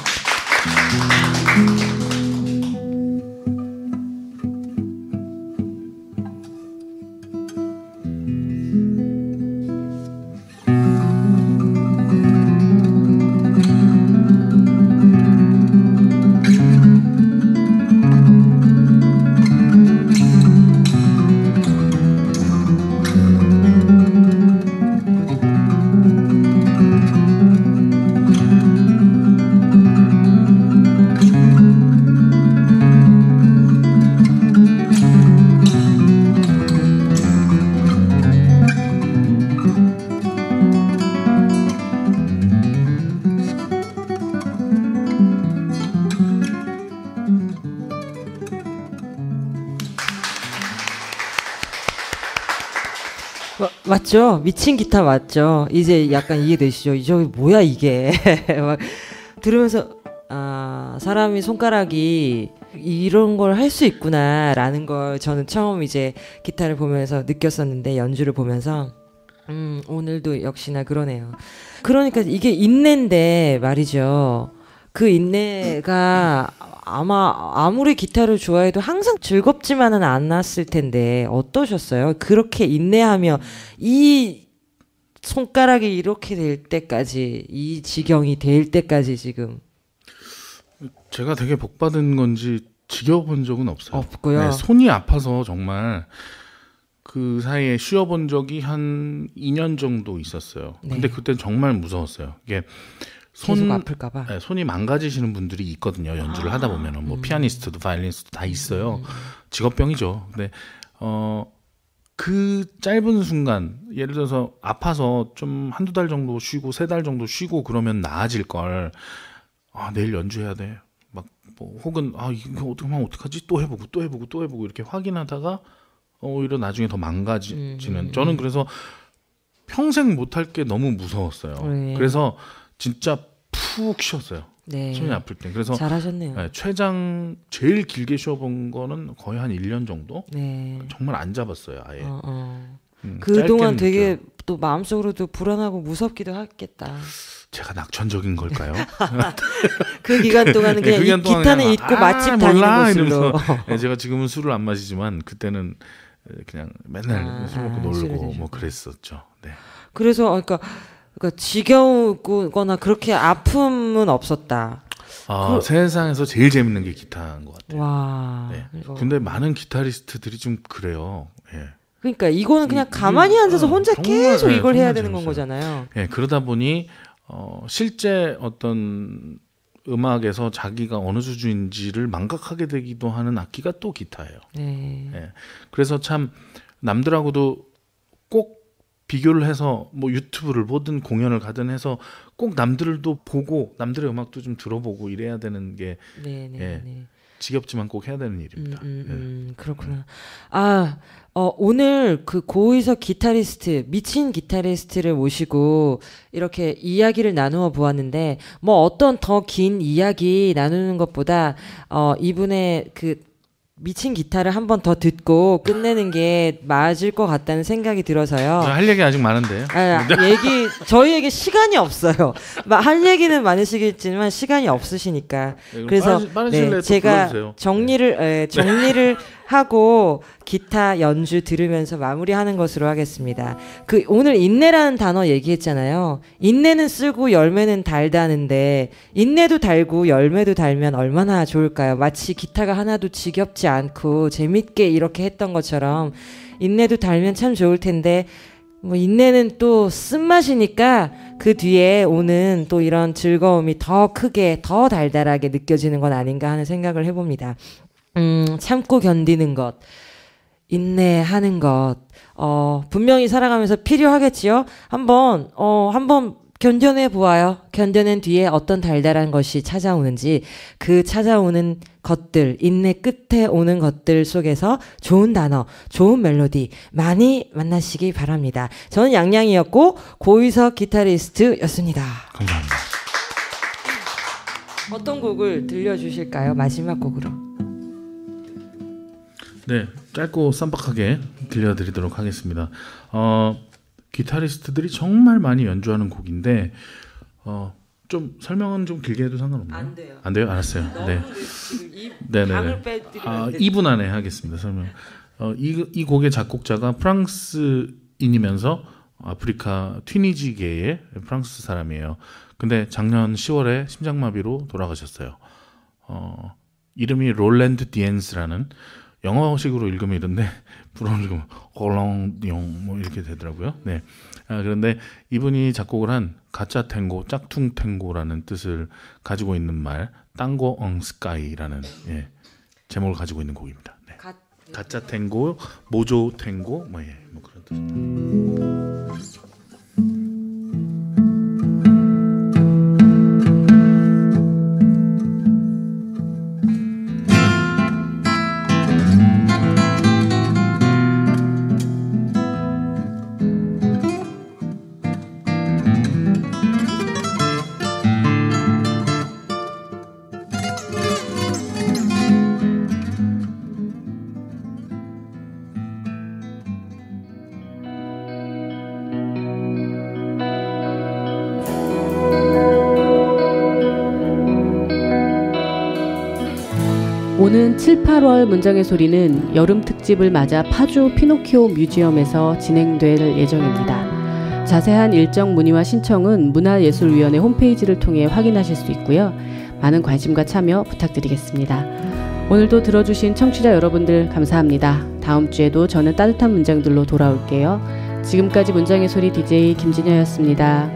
맞죠? 미친 기타 맞죠? 이제 약간 이해되시죠? 저기 뭐야 이게 막 들으면서 사람이 손가락이 이런 걸 할 수 있구나라는 걸 저는 처음 이제 기타를 보면서 느꼈었는데 연주를 보면서 오늘도 역시나 그러네요. 그러니까 이게 인내인데 말이죠. 그 인내가 아마 아무리 기타를 좋아해도 항상 즐겁지만은 않았을 텐데 어떠셨어요? 그렇게 인내하며 이 손가락이 이렇게 될 때까지, 이 지경이 될 때까지 지금. 제가 되게 복받은 건지 지겨워본 적은 없어요. 없고요. 네, 손이 아파서 정말 그 사이에 쉬어본 적이 한 2년 정도 있었어요. 네. 근데 그땐 정말 무서웠어요. 이게 계속 아플까봐. 네, 손이 망가지시는 분들이 있거든요. 연주를 하다 보면은 뭐 피아니스트도 바이올리니스트도 다 있어요. 직업병이죠. 근데 그 짧은 순간 예를 들어서 아파서 좀 한두 달 정도 쉬고 3달 정도 쉬고 그러면 나아질 걸 내일 연주해야 돼. 막 뭐 혹은 이거 어떡하지? 또 해보고 이렇게 확인하다가 오히려 나중에 더 망가지는. 저는 그래서 평생 못할 게 너무 무서웠어요. 네. 그래서 진짜 푹 쉬었어요. 네. 손이 아플 때. 그래서 잘하셨네요. 네, 최장 제일 길게 쉬어본 거는 거의 한 1년 정도. 네. 정말 안 잡았어요, 아예. 그동안 되게 또 마음속으로도 불안하고 무섭기도 했겠다. 제가 낙천적인 걸까요? 그 기간 동안은 그냥 이 기타는 잊고 맛집 다니는 것으로. 네, 제가 지금은 술을 안 마시지만 그때는 그냥 맨날 술 먹고 놀고 뭐 그랬었죠. 네. 그래서 그러니까 지겨우거나 그렇게 아픔은 없었다. 세상에서 제일 재밌는 게 기타인 것 같아요. 와. 네. 근데 많은 기타리스트들이 좀 그래요. 예. 그러니까 이거는 그냥 가만히 앉아서 혼자 계속 이걸 해야 되는 건 거잖아요. 예, 그러다 보니 실제 어떤 음악에서 자기가 어느 수준인지를 망각하게 되기도 하는 악기가 또 기타예요. 네. 예. 그래서 참 남들하고도 꼭 비교를 해서 뭐 유튜브를 보든 공연을 가든 해서 꼭 남들도 보고 남들의 음악도 좀 들어보고 이래야 되는 게 지겹지만 꼭 해야 되는 일입니다. 그렇구나. 오늘 그 고의석 기타리스트, 미친 기타리스트를 모시고 이렇게 이야기를 나누어 보았는데 뭐 어떤 더 긴 이야기 나누는 것보다 이분의 그 미친 기타를 한 번 더 듣고 끝내는 게 맞을 것 같다는 생각이 들어서요. 할 얘기 아직 많은데요. 저희에게 시간이 없어요. 할 얘기는 많으시겠지만 시간이 없으시니까. 그래서 제가 정리를 하고 기타 연주 들으면서 마무리하는 것으로 하겠습니다. 오늘 인내라는 단어 얘기했잖아요. 인내는 쓰고 열매는 달다는데 인내도 달고 열매도 달면 얼마나 좋을까요? 마치 기타가 하나도 지겹지 않고 재밌게 이렇게 했던 것처럼 인내도 달면 참 좋을 텐데 뭐 인내는 또 쓴맛이니까 그 뒤에 오는 또 이런 즐거움이 더 크게 더 달달하게 느껴지는 건 아닌가 하는 생각을 해봅니다. 참고 견디는 것, 인내하는 것, 분명히 살아가면서 필요하겠지요. 한번 견뎌내 보아요. 견뎌낸 뒤에 어떤 달달한 것이 찾아오는지 그 찾아오는 것들, 인내 끝에 오는 것들 속에서 좋은 단어, 좋은 멜로디 많이 만나시기 바랍니다. 저는 양양이었고 고의석 기타리스트였습니다. 감사합니다. 어떤 곡을 들려주실까요? 마지막 곡으로. 네, 짧고 쌈박하게 들려드리도록 하겠습니다. 기타리스트들이 정말 많이 연주하는 곡인데 좀 설명은 좀 길게 해도 상관없나요? 안 돼요. 안 돼요? 알았어요. 네. 네네네. 2분 안에 하겠습니다. 설명. 이 곡의 작곡자가 프랑스인이면서 아프리카 튀니지계의 프랑스 사람이에요. 근데 작년 10월에 심장마비로 돌아가셨어요. 이름이 롤랜드 디엔스라는 영어식으로 읽으면 이런데 불어로 읽으면 홀랑용 뭐 이렇게 되더라고요. 네. 그런데 이분이 작곡을 한 가짜 탱고, 짝퉁 탱고라는 뜻을 가지고 있는 말, 땅고 엉 스카이라는 제목을 가지고 있는 곡입니다. 네. 가짜 탱고, 모조 탱고, 뭐 그런 뜻. 오는 7, 8월 문장의 소리는 여름 특집을 맞아 파주 피노키오 뮤지엄에서 진행될 예정입니다. 자세한 일정 문의와 신청은 문화예술위원회 홈페이지를 통해 확인하실 수 있고요. 많은 관심과 참여 부탁드리겠습니다. 오늘도 들어주신 청취자 여러분들 감사합니다. 다음 주에도 저는 따뜻한 문장들로 돌아올게요. 지금까지 문장의 소리 DJ 김진여였습니다.